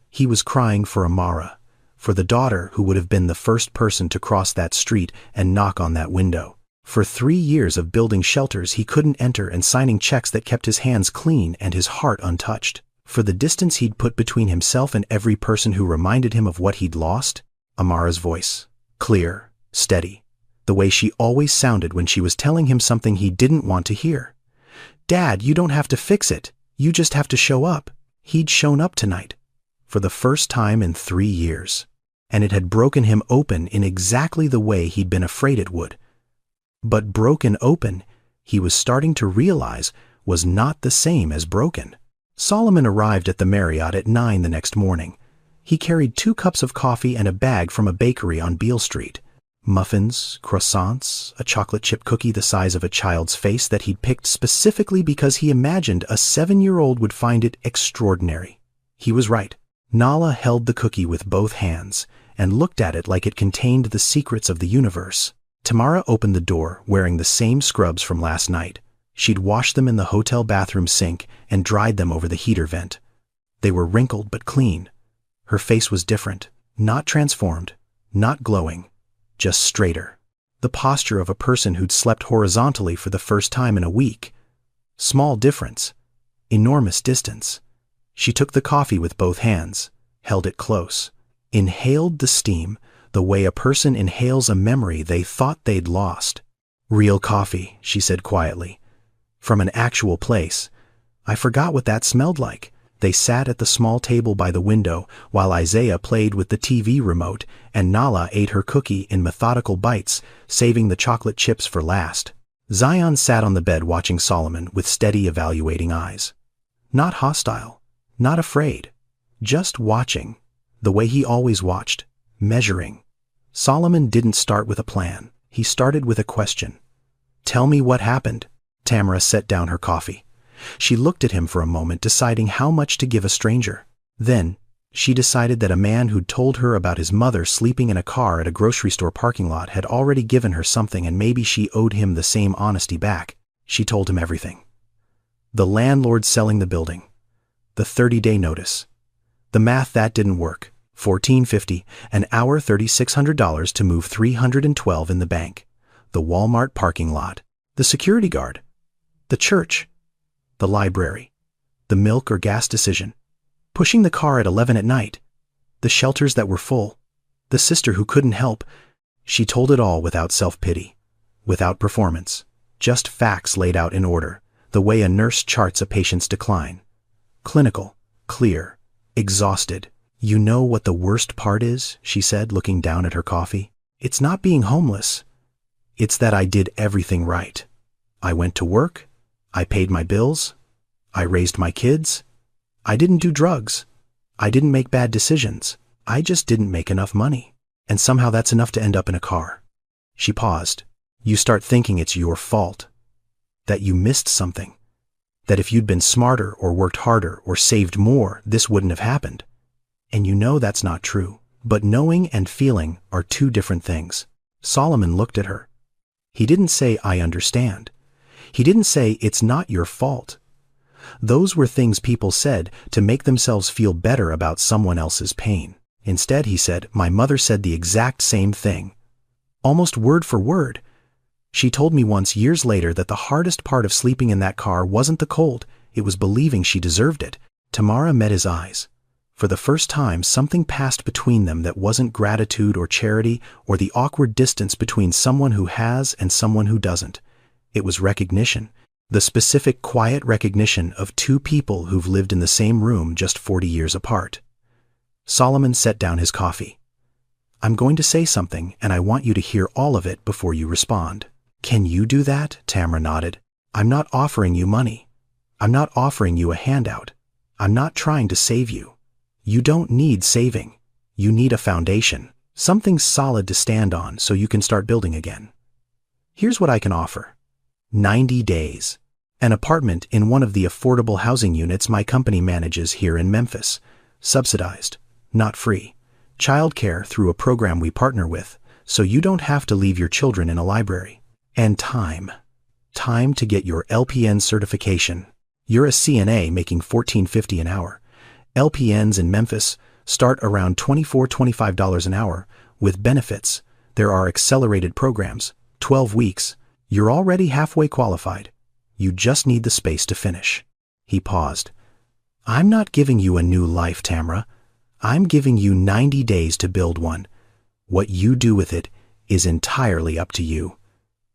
He was crying for Amara, for the daughter who would have been the first person to cross that street and knock on that window. For 3 years of building shelters he couldn't enter and signing checks that kept his hands clean and his heart untouched. For the distance he'd put between himself and every person who reminded him of what he'd lost. Amara's voice, clear, steady, the way she always sounded when she was telling him something he didn't want to hear. Dad, you don't have to fix it. You just have to show up. He'd shown up tonight, for the first time in 3 years, and it had broken him open in exactly the way he'd been afraid it would. But broken open, he was starting to realize, was not the same as broken. Solomon arrived at the Marriott at 9 the next morning. He carried 2 cups of coffee and a bag from a bakery on Beale Street. Muffins, croissants, a chocolate chip cookie the size of a child's face that he'd picked specifically because he imagined a 7-year-old would find it extraordinary. He was right. Nala held the cookie with both hands and looked at it like it contained the secrets of the universe. Tamara opened the door wearing the same scrubs from last night. She'd washed them in the hotel bathroom sink and dried them over the heater vent. They were wrinkled but clean. Her face was different, not transformed, not glowing, just straighter. The posture of a person who'd slept horizontally for the first time in a week. Small difference, enormous distance. She took the coffee with both hands, held it close, inhaled the steam the way a person inhales a memory they thought they'd lost. Real coffee, she said quietly. From an actual place. I forgot what that smelled like. They sat at the small table by the window while Isaiah played with the TV remote and Nala ate her cookie in methodical bites, saving the chocolate chips for last. Zion sat on the bed watching Solomon with steady, evaluating eyes. Not hostile, not afraid, just watching, the way he always watched, measuring. Solomon didn't start with a plan. He started with a question. Tell me what happened. Tamara set down her coffee. She looked at him for a moment, deciding how much to give a stranger. Then, she decided that a man who'd told her about his mother sleeping in a car at a grocery store parking lot had already given her something, and maybe she owed him the same honesty back. She told him everything. The landlord selling the building. The 30-day notice. The math that didn't work. $14.50 an hour, $3,600 to move $312 in the bank. The Walmart parking lot. The security guard. The church. The library. The milk or gas decision. Pushing the car at 11 at night. The shelters that were full. The sister who couldn't help. She told it all without self-pity. Without performance. Just facts laid out in order. The way a nurse charts a patient's decline. Clinical. Clear. Exhausted. You know what the worst part is, she said, looking down at her coffee. It's not being homeless. It's that I did everything right. I went to work. I paid my bills. I raised my kids. I didn't do drugs. I didn't make bad decisions. I just didn't make enough money. And somehow that's enough to end up in a car. She paused. You start thinking it's your fault. That you missed something. That if you'd been smarter or worked harder or saved more, this wouldn't have happened. And you know that's not true. But knowing and feeling are two different things. Solomon looked at her. He didn't say, "I understand." He didn't say, "It's not your fault." Those were things people said to make themselves feel better about someone else's pain. Instead, he said, "My mother said the exact same thing. Almost word for word. She told me once years later that the hardest part of sleeping in that car wasn't the cold, it was believing she deserved it." Tamara met his eyes. For the first time, something passed between them that wasn't gratitude or charity or the awkward distance between someone who has and someone who doesn't. It was recognition. The specific, quiet recognition of two people who've lived in the same room just 40 years apart. Solomon set down his coffee. "I'm going to say something, and I want you to hear all of it before you respond." "Can you do that?" Tamara nodded. "I'm not offering you money. I'm not offering you a handout. I'm not trying to save you. You don't need saving. You need a foundation, something solid to stand on so you can start building again. Here's what I can offer. 90 days. An apartment in one of the affordable housing units my company manages here in Memphis. Subsidized, not free. Childcare through a program we partner with, so you don't have to leave your children in a library. And time. Time to get your LPN certification. You're a CNA making $14.50 an hour. LPNs in Memphis start around $24–25 an hour with benefits. There are accelerated programs, 12 weeks. You're already halfway qualified. You just need the space to finish." He paused. "I'm not giving you a new life, Tamara. I'm giving you 90 days to build one. What you do with it is entirely up to you."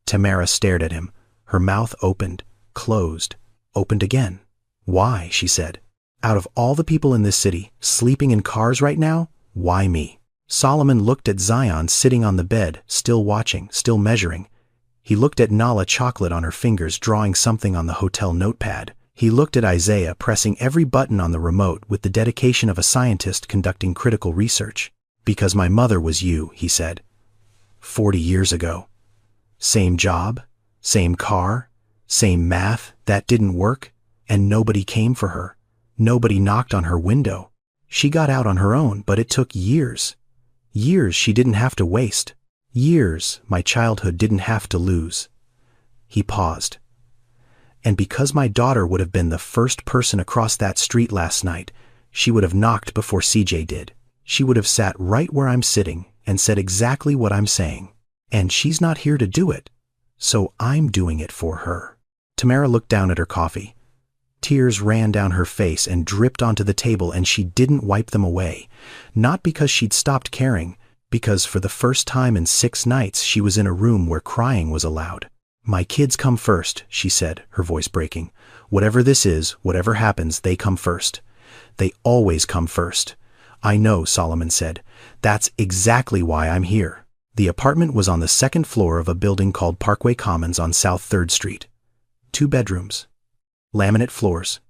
Tamara stared at him. Her mouth opened, closed, opened again. "Why?" she said. "Out of all the people in this city, sleeping in cars right now, why me?" Solomon looked at Zion sitting on the bed, still watching, still measuring. He looked at Nala chocolate on her fingers drawing something on the hotel notepad. He looked at Isaiah pressing every button on the remote with the dedication of a scientist conducting critical research. "Because my mother was you," he said. 40 years ago. Same job, same car, same math, that didn't work, and nobody came for her. Nobody knocked on her window. She got out on her own, but it took years. Years she didn't have to waste. Years my childhood didn't have to lose." He paused. "And because my daughter would have been the first person across that street last night, she would have knocked before CJ did. She would have sat right where I'm sitting and said exactly what I'm saying. And she's not here to do it, so I'm doing it for her." Tamara looked down at her coffee. Tears ran down her face and dripped onto the table, and she didn't wipe them away. Not because she'd stopped caring, because for the first time in 6 nights she was in a room where crying was allowed. "My kids come first," she said, her voice breaking. "Whatever this is, whatever happens, they come first. They always come first." "I know," Solomon said. "That's exactly why I'm here." The apartment was on the 2nd floor of a building called Parkway Commons on South 3rd Street. 2 bedrooms. Laminate floors.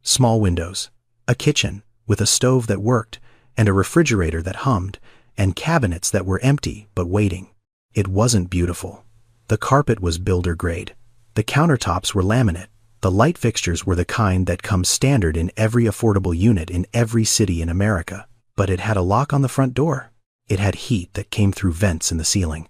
Small windows. A kitchen with a stove that worked and a refrigerator that hummed and cabinets that were empty but waiting. It wasn't beautiful. The carpet was builder grade. The countertops were laminate. The light fixtures were the kind that come standard in every affordable unit in every city in America. But it had a lock on the front door. It had heat that came through vents in the ceiling.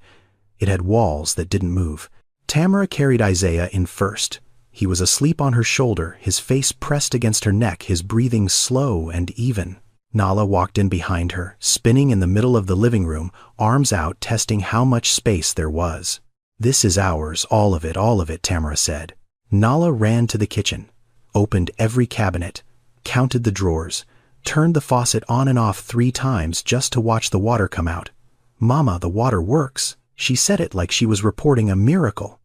It had walls that didn't move. Tamara carried Isaiah in first. He was asleep on her shoulder, his face pressed against her neck, his breathing slow and even. Nala walked in behind her, spinning in the middle of the living room, arms out, testing how much space there was. "This is ours, all of it," Tamara said. Nala ran to the kitchen, opened every cabinet, counted the drawers, turned the faucet on and off 3 times just to watch the water come out. "Mama, the water works." She said it like she was reporting a miracle.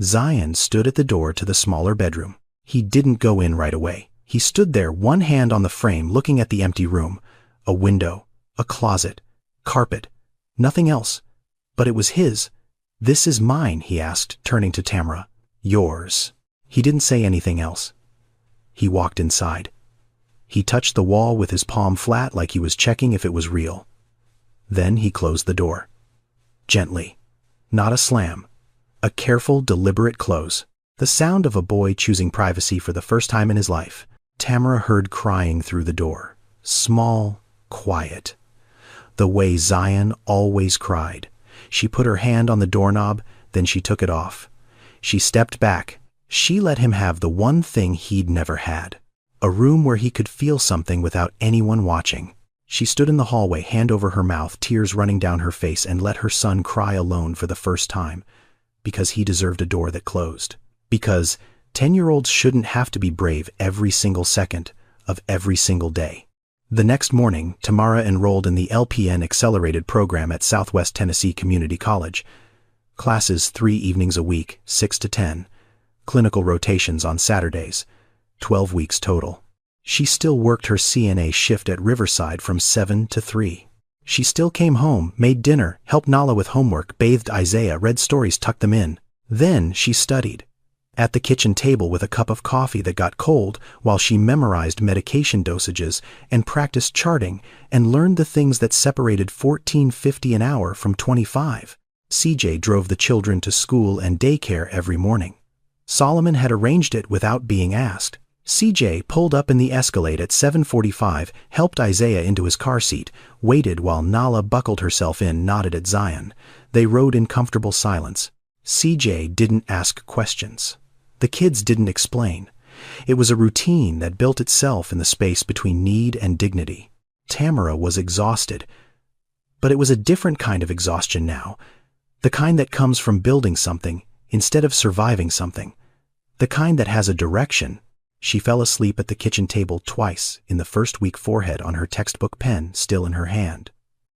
Zion stood at the door to the smaller bedroom. He didn't go in right away. He stood there, one hand on the frame, looking at the empty room. A window, a closet, carpet, nothing else. But it was his. "This is mine," he asked, turning to Tamara. "Yours." He didn't say anything else. He walked inside. He touched the wall with his palm flat like he was checking if it was real. Then he closed the door. Gently. Not a slam. A careful, deliberate close. The sound of a boy choosing privacy for the first time in his life. Tamara heard crying through the door. Small, quiet. The way Zion always cried. She put her hand on the doorknob, then she took it off. She stepped back. She let him have the one thing he'd never had. A room where he could feel something without anyone watching. She stood in the hallway, hand over her mouth, tears running down her face, and let her son cry alone for the first time. Because he deserved a door that closed. Because 10-year-olds shouldn't have to be brave every single second of every single day. The next morning, Tamara enrolled in the LPN Accelerated program at Southwest Tennessee Community College. Classes 3 evenings a week, 6 to 10. Clinical rotations on Saturdays. 12 weeks total. She still worked her CNA shift at Riverside from 7 to 3. She still came home, made dinner, helped Nala with homework, bathed Isaiah, read stories, tucked them in. Then she studied. At the kitchen table with a cup of coffee that got cold while she memorized medication dosages and practiced charting and learned the things that separated $14.50 an hour from $25. CJ drove the children to school and daycare every morning. Solomon had arranged it without being asked. CJ pulled up in the Escalade at 7:45, helped Isaiah into his car seat, waited while Nala buckled herself in, nodded at Zion. They rode in comfortable silence. CJ didn't ask questions. The kids didn't explain. It was a routine that built itself in the space between need and dignity. Tamara was exhausted. But it was a different kind of exhaustion now. The kind that comes from building something instead of surviving something. The kind that has a direction. She fell asleep at the kitchen table twice in the first week, forehead on her textbook, pen still in her hand.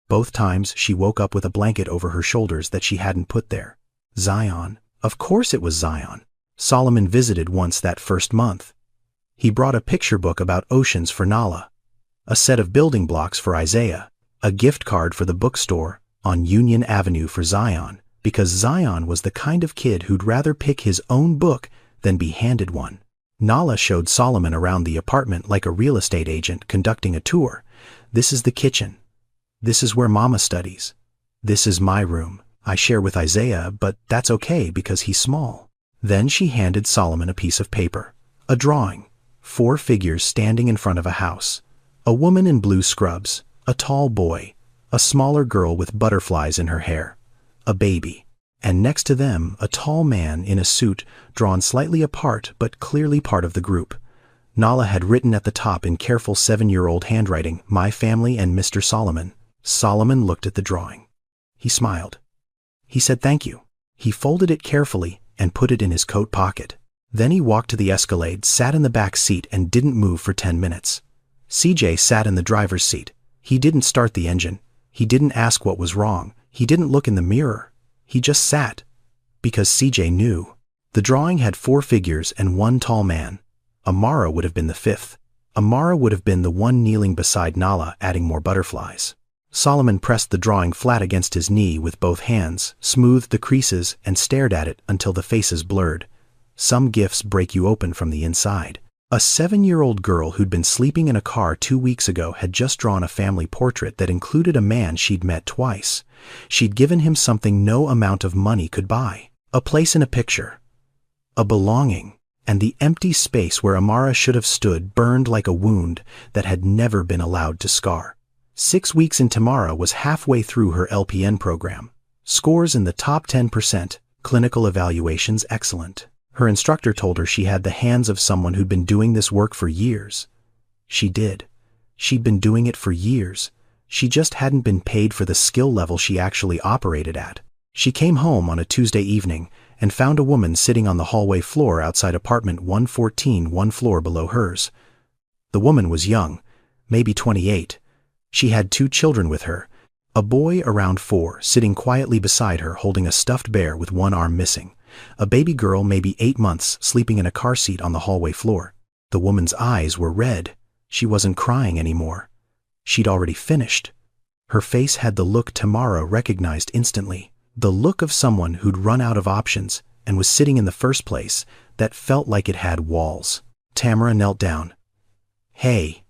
Both times she woke up with a blanket over her shoulders that she hadn't put there. Zion. Of course it was Zion. Solomon visited once that first month. He brought a picture book about oceans for Nala, a set of building blocks for Isaiah, a gift card for the bookstore on Union Avenue for Zion, because Zion was the kind of kid who'd rather pick his own book than be handed one. Nala showed Solomon around the apartment like a real estate agent conducting a tour. This is the kitchen. This is where Mama studies. This is my room. I share with Isaiah, but that's okay because he's small. Then she handed Solomon a piece of paper, a drawing, 4 figures standing in front of a house, a woman in blue scrubs, a tall boy, a smaller girl with butterflies in her hair, a baby, and next to them a tall man in a suit drawn slightly apart but clearly part of the group. Nala had written at the top in careful 7-year-old handwriting, "My family and Mr. Solomon." Solomon looked at the drawing. He smiled. He said thank you. He folded it carefully and put it in his coat pocket. Then he walked to the Escalade, sat in the back seat, and didn't move for 10 minutes. CJ sat in the driver's seat. He didn't start the engine. He didn't ask what was wrong. He didn't look in the mirror. He just sat. Because CJ knew. The drawing had 4 figures and 1 tall man. Amara would have been the 5th. Amara would have been the one kneeling beside Nala, adding more butterflies. Solomon pressed the drawing flat against his knee with both hands, smoothed the creases, and stared at it until the faces blurred. Some gifts break you open from the inside. A 7-year-old girl who'd been sleeping in a car 2 weeks ago had just drawn a family portrait that included a man she'd met twice. She'd given him something no amount of money could buy. A place in a picture. A belonging. And the empty space where Amara should have stood burned like a wound that had never been allowed to scar. 6 weeks in, Tamara was halfway through her LPN program. Scores in the top 10%, clinical evaluations excellent. Her instructor told her she had the hands of someone who'd been doing this work for years. She did. She'd been doing it for years. She just hadn't been paid for the skill level she actually operated at. She came home on a Tuesday evening and found a woman sitting on the hallway floor outside apartment 114, 1 floor below hers. The woman was young, maybe 28. She had 2 children with her, a boy around 4 sitting quietly beside her holding a stuffed bear with 1 arm missing, a baby girl maybe 8 months sleeping in a car seat on the hallway floor. The woman's eyes were red. She wasn't crying anymore. She'd already finished. Her face had the look Tamara recognized instantly, the look of someone who'd run out of options and was sitting in the first place that felt like it had walls. Tamara knelt down. "Hey.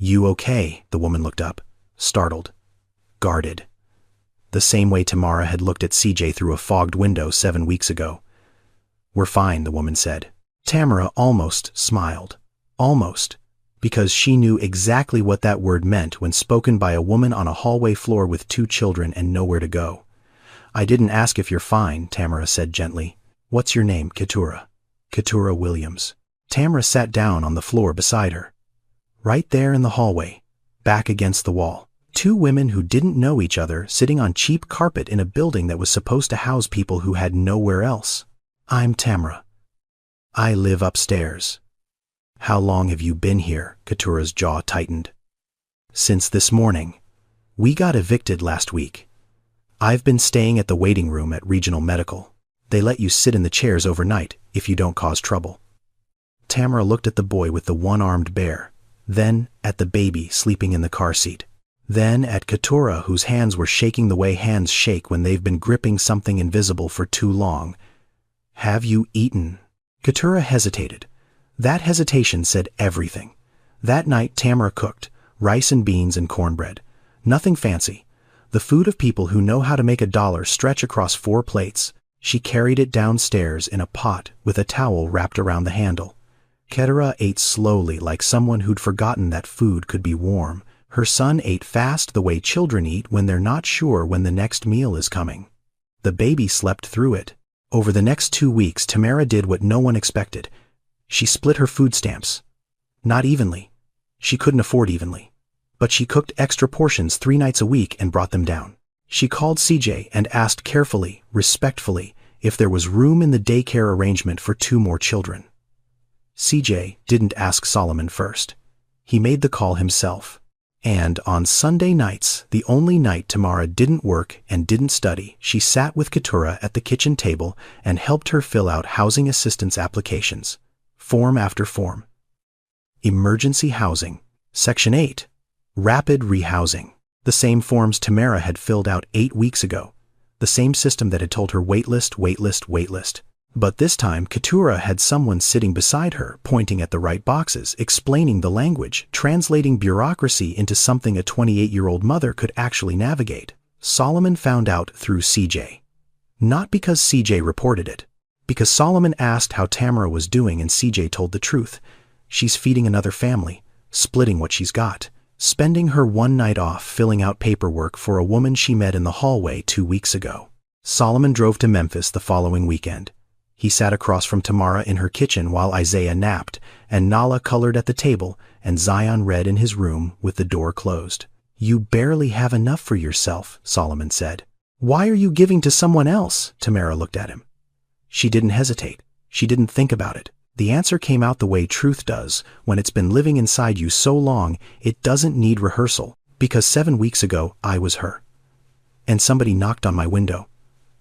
You okay?" The woman looked up, startled, guarded. The same way Tamara had looked at CJ through a fogged window 7 weeks ago. "We're fine," the woman said. Tamara almost smiled. Almost. Because she knew exactly what that word meant when spoken by a woman on a hallway floor with 2 children and nowhere to go. "I didn't ask if you're fine," Tamara said gently. "What's your name?" "Keturah." "Keturah Williams." Tamara sat down on the floor beside her. Right there in the hallway, back against the wall. 2 women who didn't know each other sitting on cheap carpet in a building that was supposed to house people who had nowhere else. "I'm Tamara. I live upstairs." "How long have you been here?" Keturah's jaw tightened. "Since this morning. We got evicted last week. I've been staying at the waiting room at Regional Medical. They let you sit in the chairs overnight if you don't cause trouble." Tamara looked at the boy with the one-armed bear, then at the baby sleeping in the car seat, then at Keturah, whose hands were shaking the way hands shake when they've been gripping something invisible for too long. "Have you eaten?" Keturah hesitated. That hesitation said everything. That night Tamara cooked, rice and beans and cornbread. Nothing fancy. The food of people who know how to make $1 stretch across 4 plates. She carried it downstairs in a pot with a towel wrapped around the handle. Keturah ate slowly, like someone who'd forgotten that food could be warm. Her son ate fast, the way children eat when they're not sure when the next meal is coming. The baby slept through it. Over the next 2 weeks, Tamara did what no one expected. She split her food stamps. Not evenly. She couldn't afford evenly. But she cooked extra portions 3 nights a week and brought them down. She called CJ and asked carefully, respectfully, if there was room in the daycare arrangement for 2 more children. CJ didn't ask Solomon first. He made the call himself. And on Sunday nights, the only night Tamara didn't work and didn't study, she sat with Keturah at the kitchen table and helped her fill out housing assistance applications, form after form. Emergency housing. Section 8. Rapid rehousing. The same forms Tamara had filled out 8 weeks ago. The same system that had told her waitlist, waitlist, waitlist. But this time, Keturah had someone sitting beside her, pointing at the right boxes, explaining the language, translating bureaucracy into something a 28-year-old mother could actually navigate. Solomon found out through CJ. Not because CJ reported it. Because Solomon asked how Tamara was doing and CJ told the truth. She's feeding another family, splitting what she's got, spending her 1 night off filling out paperwork for a woman she met in the hallway 2 weeks ago. Solomon drove to Memphis the following weekend. He sat across from Tamara in her kitchen while Isaiah napped, and Nala colored at the table, and Zion read in his room with the door closed. "You barely have enough for yourself," Solomon said. "Why are you giving to someone else?" Tamara looked at him. She didn't hesitate. She didn't think about it. The answer came out the way truth does. When it's been living inside you so long, it doesn't need rehearsal. Because 7 weeks ago, I was her. And somebody knocked on my window.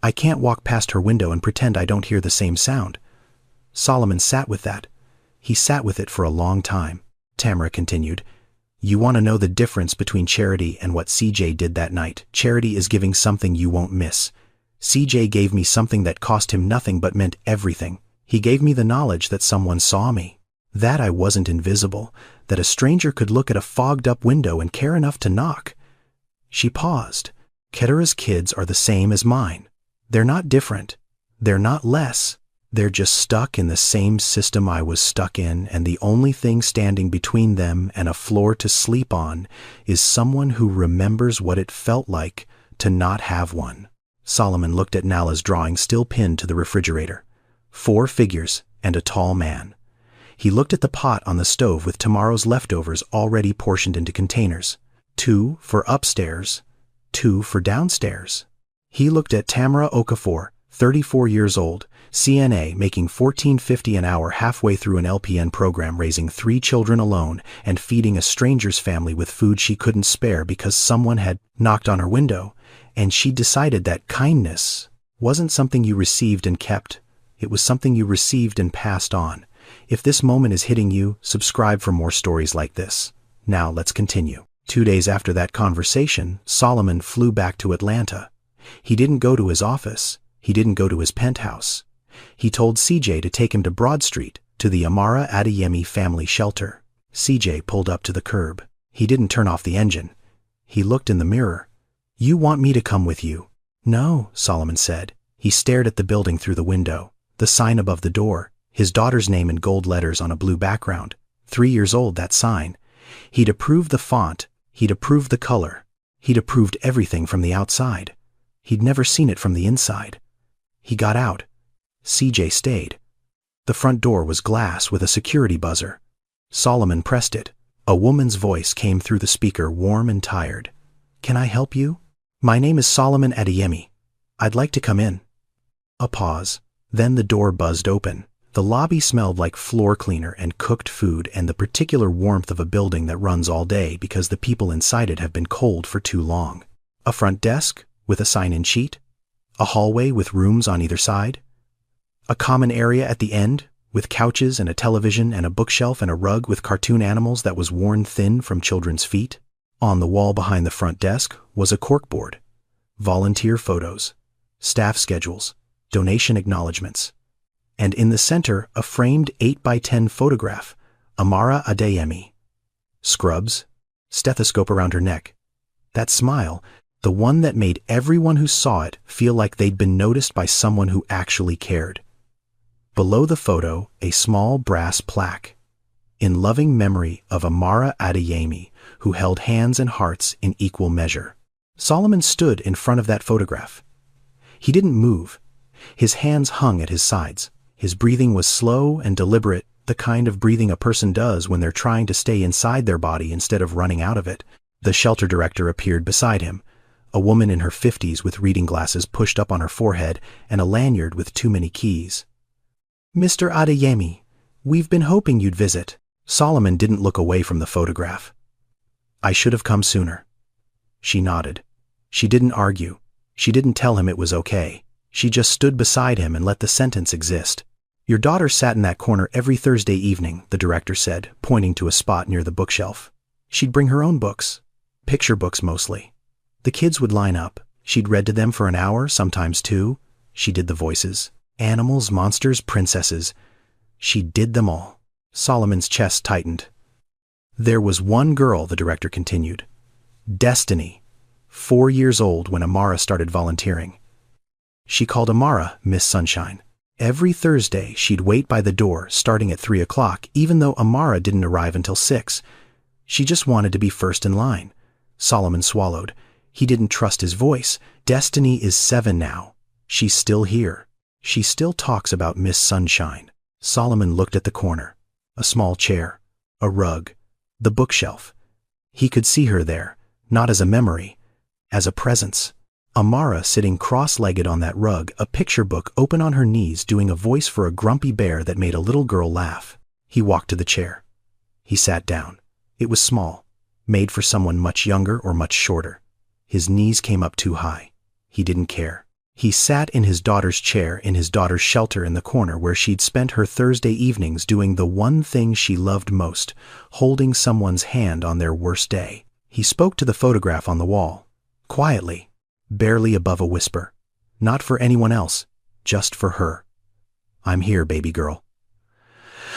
I can't walk past her window and pretend I don't hear the same sound. Solomon sat with that. He sat with it for a long time. Tamara continued, "You want to know the difference between charity and what CJ did that night. Charity is giving something you won't miss. CJ gave me something that cost him nothing but meant everything. He gave me the knowledge that someone saw me. That I wasn't invisible, that a stranger could look at a fogged-up window and care enough to knock." She paused. Keturah's kids are the same as mine. They're not different. They're not less. They're just stuck in the same system I was stuck in, and the only thing standing between them and a floor to sleep on is someone who remembers what it felt like to not have one. Solomon looked at Nala's drawing still pinned to the refrigerator. 4 figures and a tall man. He looked at the pot on the stove with tomorrow's leftovers already portioned into containers. 2 for upstairs, 2 for downstairs. He looked at Tamara Okafor, 34 years old, CNA, making $14.50 an hour halfway through an LPN program, raising 3 children alone and feeding a stranger's family with food she couldn't spare because someone had knocked on her window, and she decided that kindness wasn't something you received and kept. It was something you received and passed on. If this moment is hitting you, subscribe for more stories like this. Now let's continue. 2 days after that conversation, Solomon flew back to Atlanta. He didn't go to his office. He didn't go to his penthouse. He told CJ to take him to Broad Street, to the Amara Adeyemi family shelter. CJ pulled up to the curb. He didn't turn off the engine. He looked in the mirror. "You want me to come with you?" "No," Solomon said. He stared at the building through the window. The sign above the door, his daughter's name in gold letters on a blue background. 3 years old, that sign. He'd approved the font, he'd approved the color, he'd approved everything from the outside. He'd never seen it from the inside. He got out. CJ stayed. The front door was glass with a security buzzer. Solomon pressed it. A woman's voice came through the speaker, warm and tired. "Can I help you?" "My name is Solomon Adeyemi. I'd like to come in." A pause. Then the door buzzed open. The lobby smelled like floor cleaner and cooked food and the particular warmth of a building that runs all day because the people inside it have been cold for too long. A front desk with a sign-in sheet. A hallway with rooms on either side. A common area at the end with couches and a television and a bookshelf and a rug with cartoon animals that was worn thin from children's feet. On the wall behind the front desk was a corkboard. Volunteer photos, staff schedules, donation acknowledgments. And in the center, a framed 8x10 photograph, Amara Adeyemi. Scrubs, stethoscope around her neck. That smile, the one that made everyone who saw it feel like they'd been noticed by someone who actually cared. Below the photo, a small brass plaque. In loving memory of Amara Adeyemi, who held hands and hearts in equal measure. Solomon stood in front of that photograph. He didn't move. His hands hung at his sides. His breathing was slow and deliberate, the kind of breathing a person does when they're trying to stay inside their body instead of running out of it. The shelter director appeared beside him, a woman in her 50s with reading glasses pushed up on her forehead and a lanyard with too many keys. "Mr. Adeyemi, we've been hoping you'd visit." Solomon didn't look away from the photograph. "I should have come sooner." She nodded. She didn't argue. She didn't tell him it was okay. She just stood beside him and let the sentence exist. "Your daughter sat in that corner every Thursday evening," the director said, pointing to a spot near the bookshelf. "She'd bring her own books. Picture books mostly. The kids would line up. She'd read to them for an hour, sometimes 2. She did the voices. Animals, monsters, princesses. She did them all." Solomon's chest tightened. "There was one girl," the director continued. "Destiny. 4 years old when Amara started volunteering. She called Amara Miss Sunshine. Every Thursday she'd wait by the door starting at 3 o'clock, even though Amara didn't arrive until 6. She just wanted to be first in line." Solomon swallowed. He didn't trust his voice. "Destiny is 7 now. She's still here. She still talks about Miss Sunshine." Solomon looked at the corner. A small chair. A rug. The bookshelf. He could see her there, not as a memory, as a presence. Amara sitting cross-legged on that rug, a picture book open on her knees, doing a voice for a grumpy bear that made a little girl laugh. He walked to the chair. He sat down. It was small, made for someone much younger or much shorter. His knees came up too high. He didn't care. He sat in his daughter's chair in his daughter's shelter in the corner where she'd spent her Thursday evenings doing the one thing she loved most, holding someone's hand on their worst day. He spoke to the photograph on the wall, quietly, barely above a whisper. Not for anyone else, just for her. "I'm here, baby girl.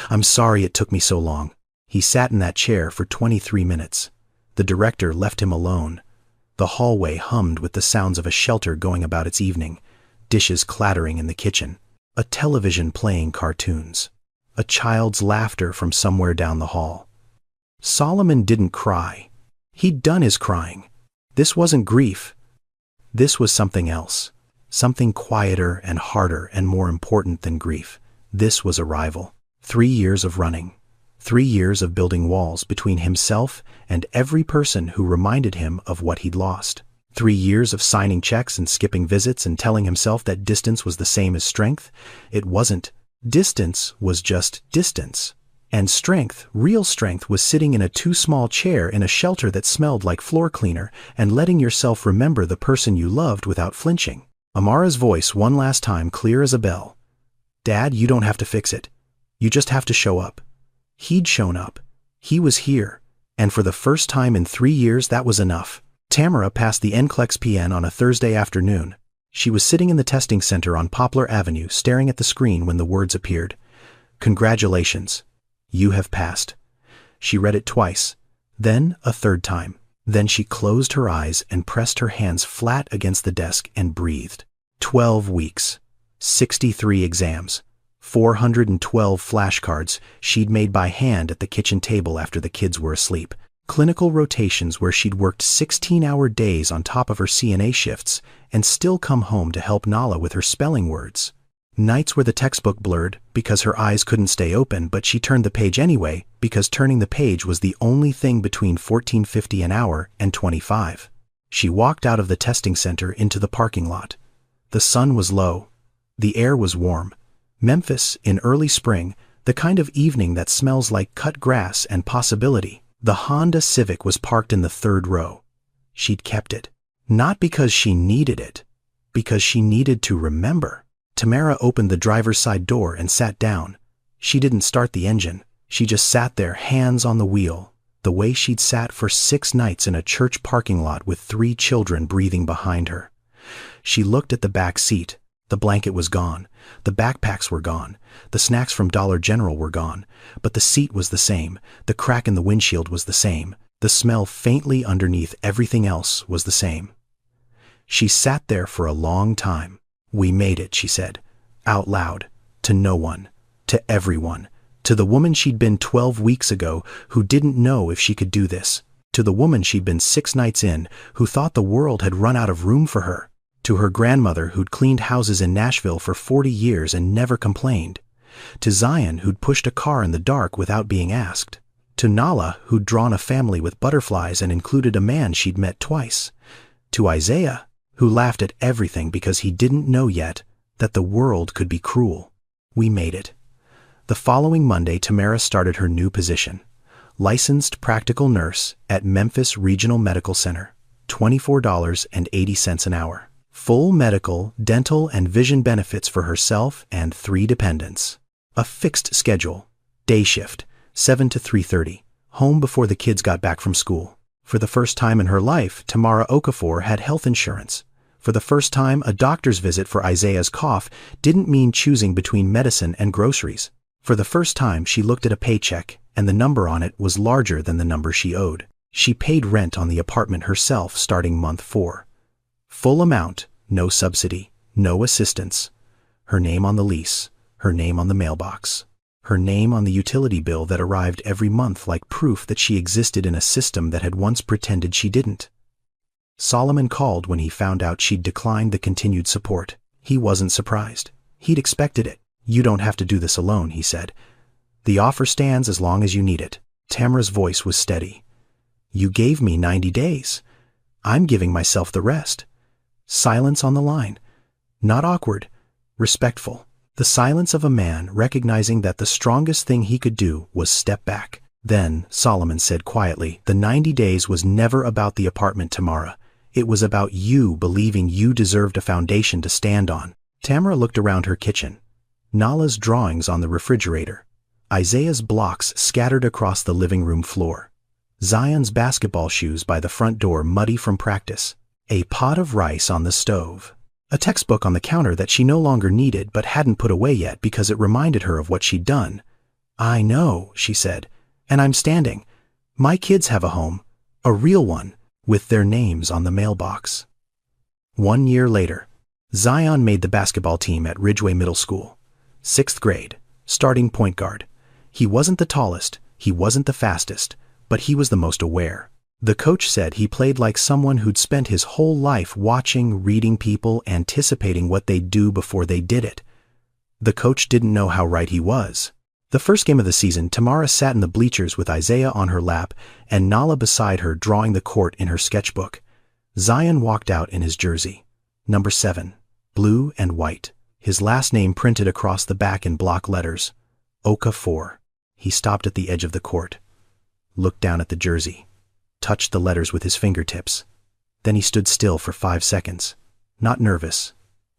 I'm sorry it took me so long." He sat in that chair for 23 minutes. The director left him alone. The hallway hummed with the sounds of a shelter going about its evening, dishes clattering in the kitchen, a television playing cartoons, a child's laughter from somewhere down the hall. Solomon didn't cry. He'd done his crying. This wasn't grief. This was something else, something quieter and harder and more important than grief. This was arrival. 3 years of running. 3 years of building walls between himself and every person who reminded him of what he'd lost. 3 years of signing checks and skipping visits and telling himself that distance was the same as strength. It wasn't. Distance was just distance. And strength, real strength, was sitting in a too small chair in a shelter that smelled like floor cleaner and letting yourself remember the person you loved without flinching. Amara's voice one last time, clear as a bell. "Dad, you don't have to fix it. You just have to show up." He'd shown up. He was here. And for the first time in 3 years, that was enough. Tamara passed the NCLEX PN on a Thursday afternoon. She was sitting in the testing center on Poplar Avenue, staring at the screen when the words appeared. "Congratulations. You have passed." She read it twice, then a third time. Then she closed her eyes and pressed her hands flat against the desk and breathed. 12 weeks. 63 exams. 412 flashcards she'd made by hand at the kitchen table after the kids were asleep. Clinical rotations where she'd worked 16-hour days on top of her CNA shifts and still come home to help Nala with her spelling words. Nights where the textbook blurred because her eyes couldn't stay open, but she turned the page anyway because turning the page was the only thing between $14.50 an hour and $25. She walked out of the testing center into the parking lot. The sun was low. The air was warm. Memphis, in early spring, the kind of evening that smells like cut grass and possibility. The Honda Civic was parked in the third row. She'd kept it. Not because she needed it, because she needed to remember. Tamara opened the driver's side door and sat down. She didn't start the engine. She just sat there, hands on the wheel, the way she'd sat for 6 nights in a church parking lot with 3 children breathing behind her. She looked at the back seat. The blanket was gone. The backpacks were gone. The snacks from Dollar General were gone. But the seat was the same. The crack in the windshield was the same. The smell faintly underneath everything else was the same. She sat there for a long time. "We made it," she said, out loud, to no one, to everyone, to the woman she'd been 12 weeks ago who didn't know if she could do this, to the woman she'd been 6 nights in who thought the world had run out of room for her, to her grandmother who'd cleaned houses in Nashville for 40 years and never complained, to Zion who'd pushed a car in the dark without being asked, to Nala who'd drawn a family with butterflies and included a man she'd met twice, to Isaiah who laughed at everything because he didn't know yet that the world could be cruel. We made it. The following Monday, Tamara started her new position, licensed practical nurse at Memphis Regional Medical Center, $24.80 an hour. Full medical, dental, and vision benefits for herself and 3 dependents. A fixed schedule, day shift, 7 to 3:30, home before the kids got back from school. For the first time in her life, Tamara Okafor had health insurance. For the first time, a doctor's visit for Isaiah's cough didn't mean choosing between medicine and groceries. For the first time, she looked at a paycheck, and the number on it was larger than the number she owed. She paid rent on the apartment herself starting month 4. Full amount, no subsidy, no assistance. Her name on the lease, her name on the mailbox, her name on the utility bill that arrived every month like proof that she existed in a system that had once pretended she didn't. Solomon called when he found out she'd declined the continued support. He wasn't surprised. He'd expected it. "You don't have to do this alone," he said. "The offer stands as long as you need it." Tamara's voice was steady. "You gave me 90 days. I'm giving myself the rest." Silence on the line. Not awkward, respectful. The silence of a man recognizing that the strongest thing he could do was step back. "Then," Solomon said quietly, "the 90 days was never about the apartment, Tamara. It was about you believing you deserved a foundation to stand on." Tamara looked around her kitchen. Nala's drawings on the refrigerator. Isaiah's blocks scattered across the living room floor. Zion's basketball shoes by the front door muddy from practice. A pot of rice on the stove. A textbook on the counter that she no longer needed but hadn't put away yet because it reminded her of what she'd done. "I know," she said, "and I'm standing. My kids have a home, a real one, with their names on the mailbox." 1 year later, Zion made the basketball team at Ridgeway Middle School. 6th grade, starting point guard. He wasn't the tallest, he wasn't the fastest, but he was the most aware. The coach said he played like someone who'd spent his whole life watching, reading people, anticipating what they'd do before they did it. The coach didn't know how right he was. The first game of the season, Tamara sat in the bleachers with Isaiah on her lap and Nala beside her drawing the court in her sketchbook. Zion walked out in his jersey. Number 7, blue and white. His last name printed across the back in block letters. Okafor. He stopped at the edge of the court, looked down at the jersey, touched the letters with his fingertips. Then he stood still for 5 seconds, not nervous,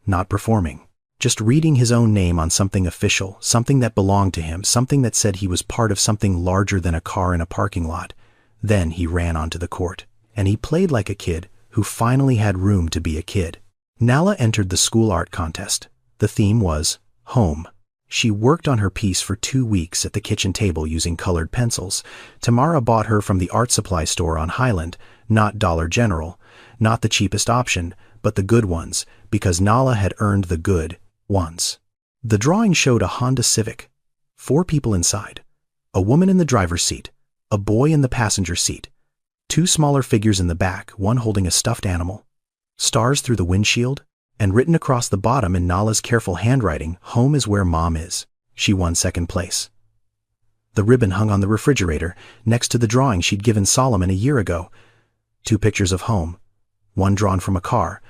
not performing, just reading his own name on something official, something that belonged to him, something that said he was part of something larger than a car in a parking lot. Then he ran onto the court, and he played like a kid who finally had room to be a kid. Nala entered the school art contest. The theme was home. She worked on her piece for 2 weeks at the kitchen table using colored pencils. Tamara bought her from the art supply store on Highland, not Dollar General, not the cheapest option, but the good ones, because Nala had earned the good ones. The drawing showed a Honda Civic, 4 people inside, a woman in the driver's seat, a boy in the passenger seat, 2 smaller figures in the back, one holding a stuffed animal, stars through the windshield, and written across the bottom in Nala's careful handwriting, "Home is where Mom is." She won 2nd place. The ribbon hung on the refrigerator next to the drawing she'd given Solomon a year ago. 2 pictures of home, one drawn from a car,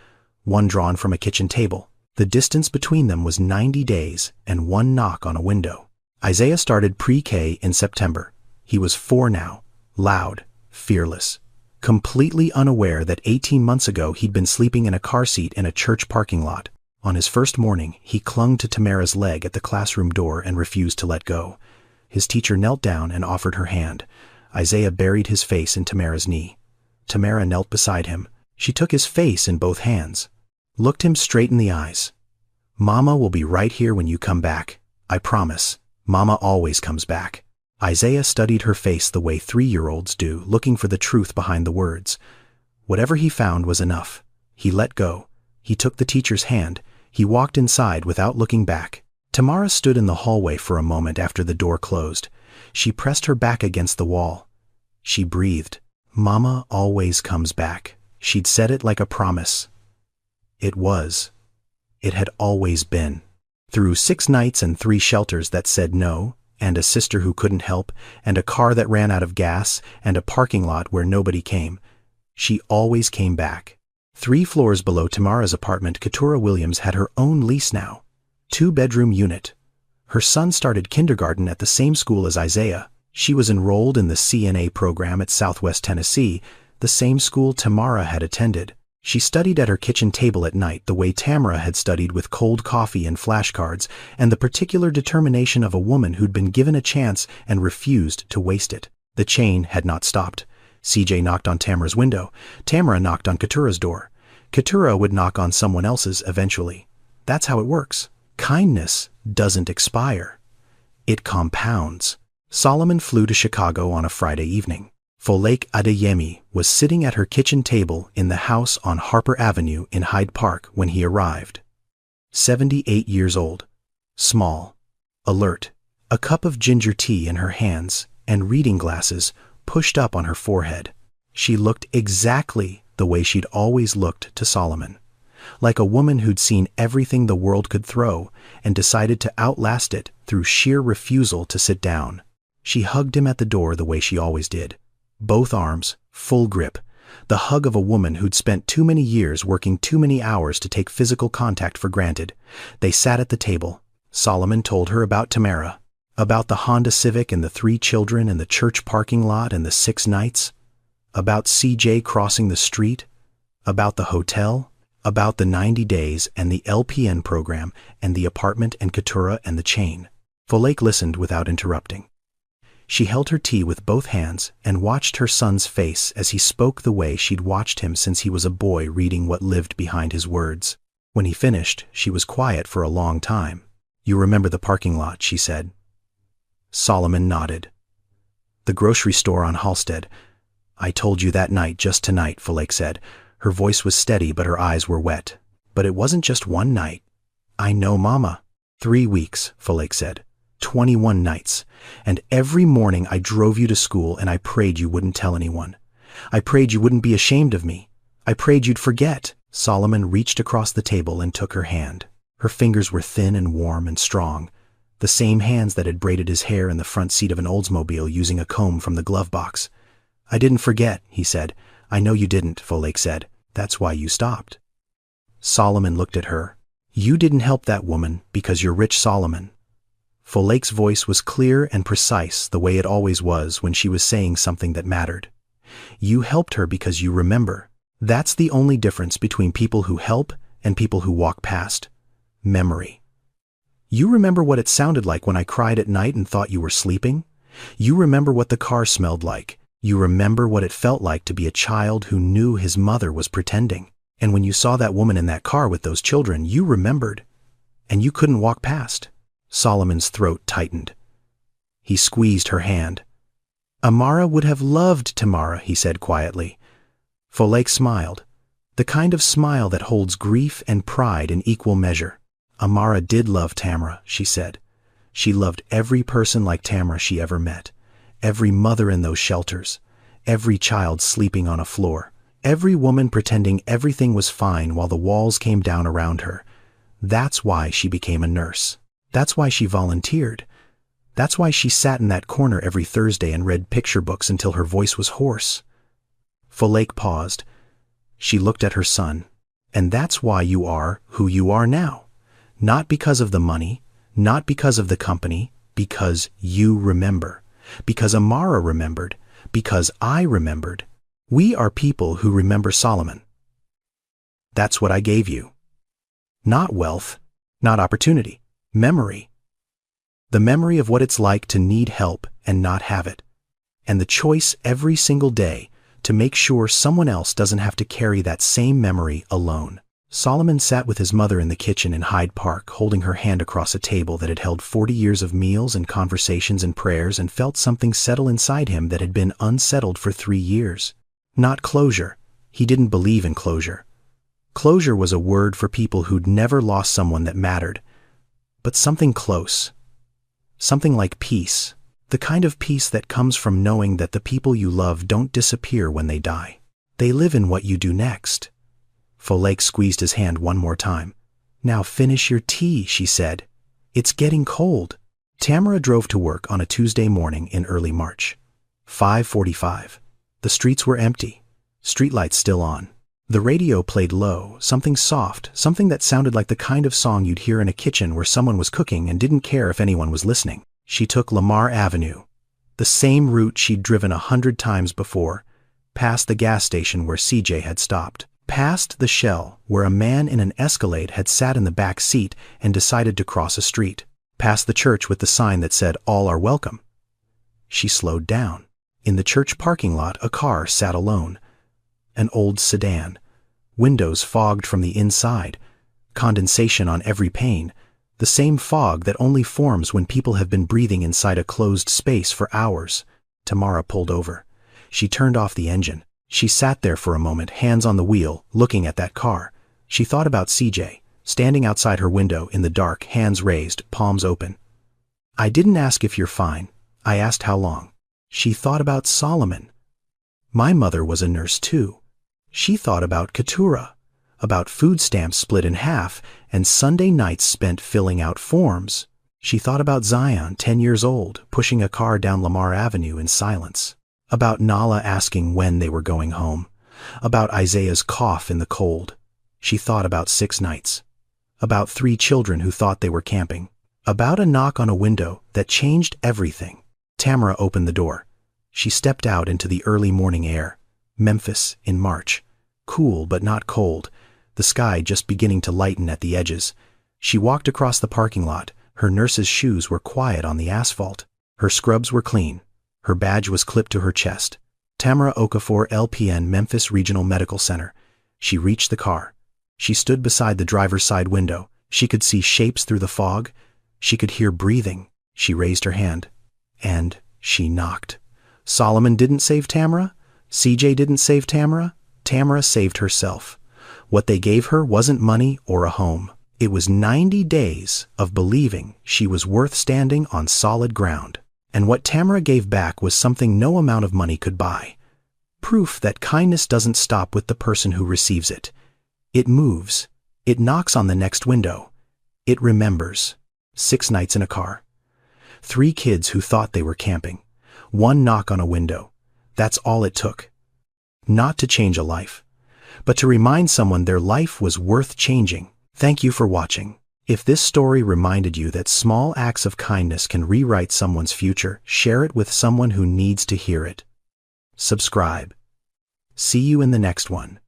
one drawn from a kitchen table. The distance between them was 90 days and 1 knock on a window. Isaiah started pre-K in September. He was 4 now, loud, fearless, completely unaware that 18 months ago he'd been sleeping in a car seat in a church parking lot. On his first morning, he clung to Tamara's leg at the classroom door and refused to let go. His teacher knelt down and offered her hand. Isaiah buried his face in Tamara's knee. Tamara knelt beside him. She took his face in both hands, looked him straight in the eyes. "Mama will be right here when you come back. I promise. Mama always comes back." Isaiah studied her face the way 3-year-olds do, looking for the truth behind the words. Whatever he found was enough. He let go. He took the teacher's hand. He walked inside without looking back. Tamara stood in the hallway for a moment after the door closed. She pressed her back against the wall. She breathed. "Mama always comes back." She'd said it like a promise. It was. It had always been. Through 6 nights and 3 shelters that said no, and a sister who couldn't help, and a car that ran out of gas, and a parking lot where nobody came, she always came back. 3 floors below Tamara's apartment, Keturah Williams had her own lease now. 2-bedroom unit. Her son started kindergarten at the same school as Isaiah. She was enrolled in the CNA program at Southwest Tennessee, the same school Tamara had attended. She studied at her kitchen table at night the way Tamara had studied, with cold coffee and flashcards, and the particular determination of a woman who'd been given a chance and refused to waste it. The chain had not stopped. CJ knocked on Tamara's window. Tamara knocked on Keturah's door. Keturah would knock on someone else's eventually. That's how it works. Kindness doesn't expire. It compounds. Solomon flew to Chicago on a Friday evening. Folake Adeyemi was sitting at her kitchen table in the house on Harper Avenue in Hyde Park when he arrived. 78 years old, small, alert, a cup of ginger tea in her hands and reading glasses pushed up on her forehead. She looked exactly the way she'd always looked to Solomon, like a woman who'd seen everything the world could throw and decided to outlast it through sheer refusal to sit down. She hugged him at the door the way she always did. Both arms, full grip, the hug of a woman who'd spent too many years working too many hours to take physical contact for granted. They sat at the table. Solomon told her about Tamara, about the Honda Civic and the 3 children and the church parking lot and the 6 nights, about CJ crossing the street, about the hotel, about the 90 days and the LPN program and the apartment and Keturah and the chain. Folake listened without interrupting. She held her tea with both hands and watched her son's face as he spoke the way she'd watched him since he was a boy, reading what lived behind his words. When he finished, she was quiet for a long time. "You remember the parking lot," she said. Solomon nodded. "The grocery store on Halstead. I told you that night, just tonight," Folake said. Her voice was steady, but her eyes were wet. "But it wasn't just one night." "I know, Mama." 3 weeks, Folake said. 21 nights. And every morning I drove you to school and I prayed you wouldn't tell anyone. I prayed you wouldn't be ashamed of me. I prayed you'd forget." Solomon reached across the table and took her hand. Her fingers were thin and warm and strong, the same hands that had braided his hair in the front seat of an Oldsmobile using a comb from the glove box. "I didn't forget," he said. "I know you didn't," Folake said. "That's why you stopped." Solomon looked at her. "You didn't help that woman because you're rich, Solomon." Folake's voice was clear and precise, the way it always was when she was saying something that mattered. "You helped her because you remember. That's the only difference between people who help and people who walk past. Memory. You remember what it sounded like when I cried at night and thought you were sleeping? You remember what the car smelled like. You remember what it felt like to be a child who knew his mother was pretending. And when you saw that woman in that car with those children, you remembered. And you couldn't walk past." Solomon's throat tightened. He squeezed her hand. "Amara would have loved Tamara," he said quietly. Folake smiled, the kind of smile that holds grief and pride in equal measure. Amara did love Tamara, she said. She loved every person like Tamara she ever met. Every mother in those shelters. Every child sleeping on a floor. Every woman pretending everything was fine while the walls came down around her. That's why she became a nurse. That's why she volunteered. That's why she sat in that corner every Thursday and read picture books until her voice was hoarse. Folake paused. She looked at her son. And that's why you are who you are now. Not because of the money, not because of the company, because you remember. Because Amara remembered. Because I remembered. We are people who remember Solomon. That's what I gave you. Not wealth, not opportunity, memory. The memory of what it's like to need help and not have it. And the choice every single day to make sure someone else doesn't have to carry that same memory alone. Solomon sat with his mother in the kitchen in Hyde Park, holding her hand across a table that had held 40 years of meals and conversations and prayers, and felt something settle inside him that had been unsettled for 3 years. Not closure. He didn't believe in closure. Closure was a word for people who'd never lost someone that mattered. But something close. Something like peace. The kind of peace that comes from knowing that the people you love don't disappear when they die. They live in what you do next. Folake squeezed his hand one more time. Now finish your tea, she said. It's getting cold. Tamara drove to work on a Tuesday morning in early March. 5:45. The streets were empty. Streetlights still on. The radio played low, something soft, something that sounded like the kind of song you'd hear in a kitchen where someone was cooking and didn't care if anyone was listening. She took Lamar Avenue, the same route she'd driven 100 times before, past the gas station where CJ had stopped, past the Shell where a man in an Escalade had sat in the back seat and decided to cross a street, past the church with the sign that said, "All are welcome." She slowed down. In the church parking lot, a car sat alone. An old sedan. Windows fogged from the inside. Condensation on every pane. The same fog that only forms when people have been breathing inside a closed space for hours. Tamara pulled over. She turned off the engine. She sat there for a moment, hands on the wheel, looking at that car. She thought about CJ, standing outside her window in the dark, hands raised, palms open. "I didn't ask if you're fine. I asked how long." She thought about Solomon. My mother was a nurse too. She thought about Keturah, about food stamps split in half and Sunday nights spent filling out forms. She thought about Zion, 10 years old, pushing a car down Lamar Avenue in silence. About Nala asking when they were going home. About Isaiah's cough in the cold. She thought about 6 nights. About 3 children who thought they were camping. About a knock on a window that changed everything. Tamara opened the door. She stepped out into the early morning air. Memphis in March. Cool but not cold. The sky just beginning to lighten at the edges. She walked across the parking lot. Her nurse's shoes were quiet on the asphalt. Her scrubs were clean. Her badge was clipped to her chest. Tamara Okafor, LPN, Memphis Regional Medical Center. She reached the car. She stood beside the driver's side window. She could see shapes through the fog. She could hear breathing. She raised her hand. And she knocked. Solomon didn't save Tamara. CJ didn't save Tamara. Tamara saved herself. What they gave her wasn't money or a home. It was 90 days of believing she was worth standing on solid ground. And what Tamara gave back was something no amount of money could buy. Proof that kindness doesn't stop with the person who receives it. It moves. It knocks on the next window. It remembers. 6 nights in a car. 3 kids who thought they were camping. 1 knock on a window. That's all it took. Not to change a life, but to remind someone their life was worth changing. Thank you for watching. If this story reminded you that small acts of kindness can rewrite someone's future, share it with someone who needs to hear it. Subscribe. See you in the next one.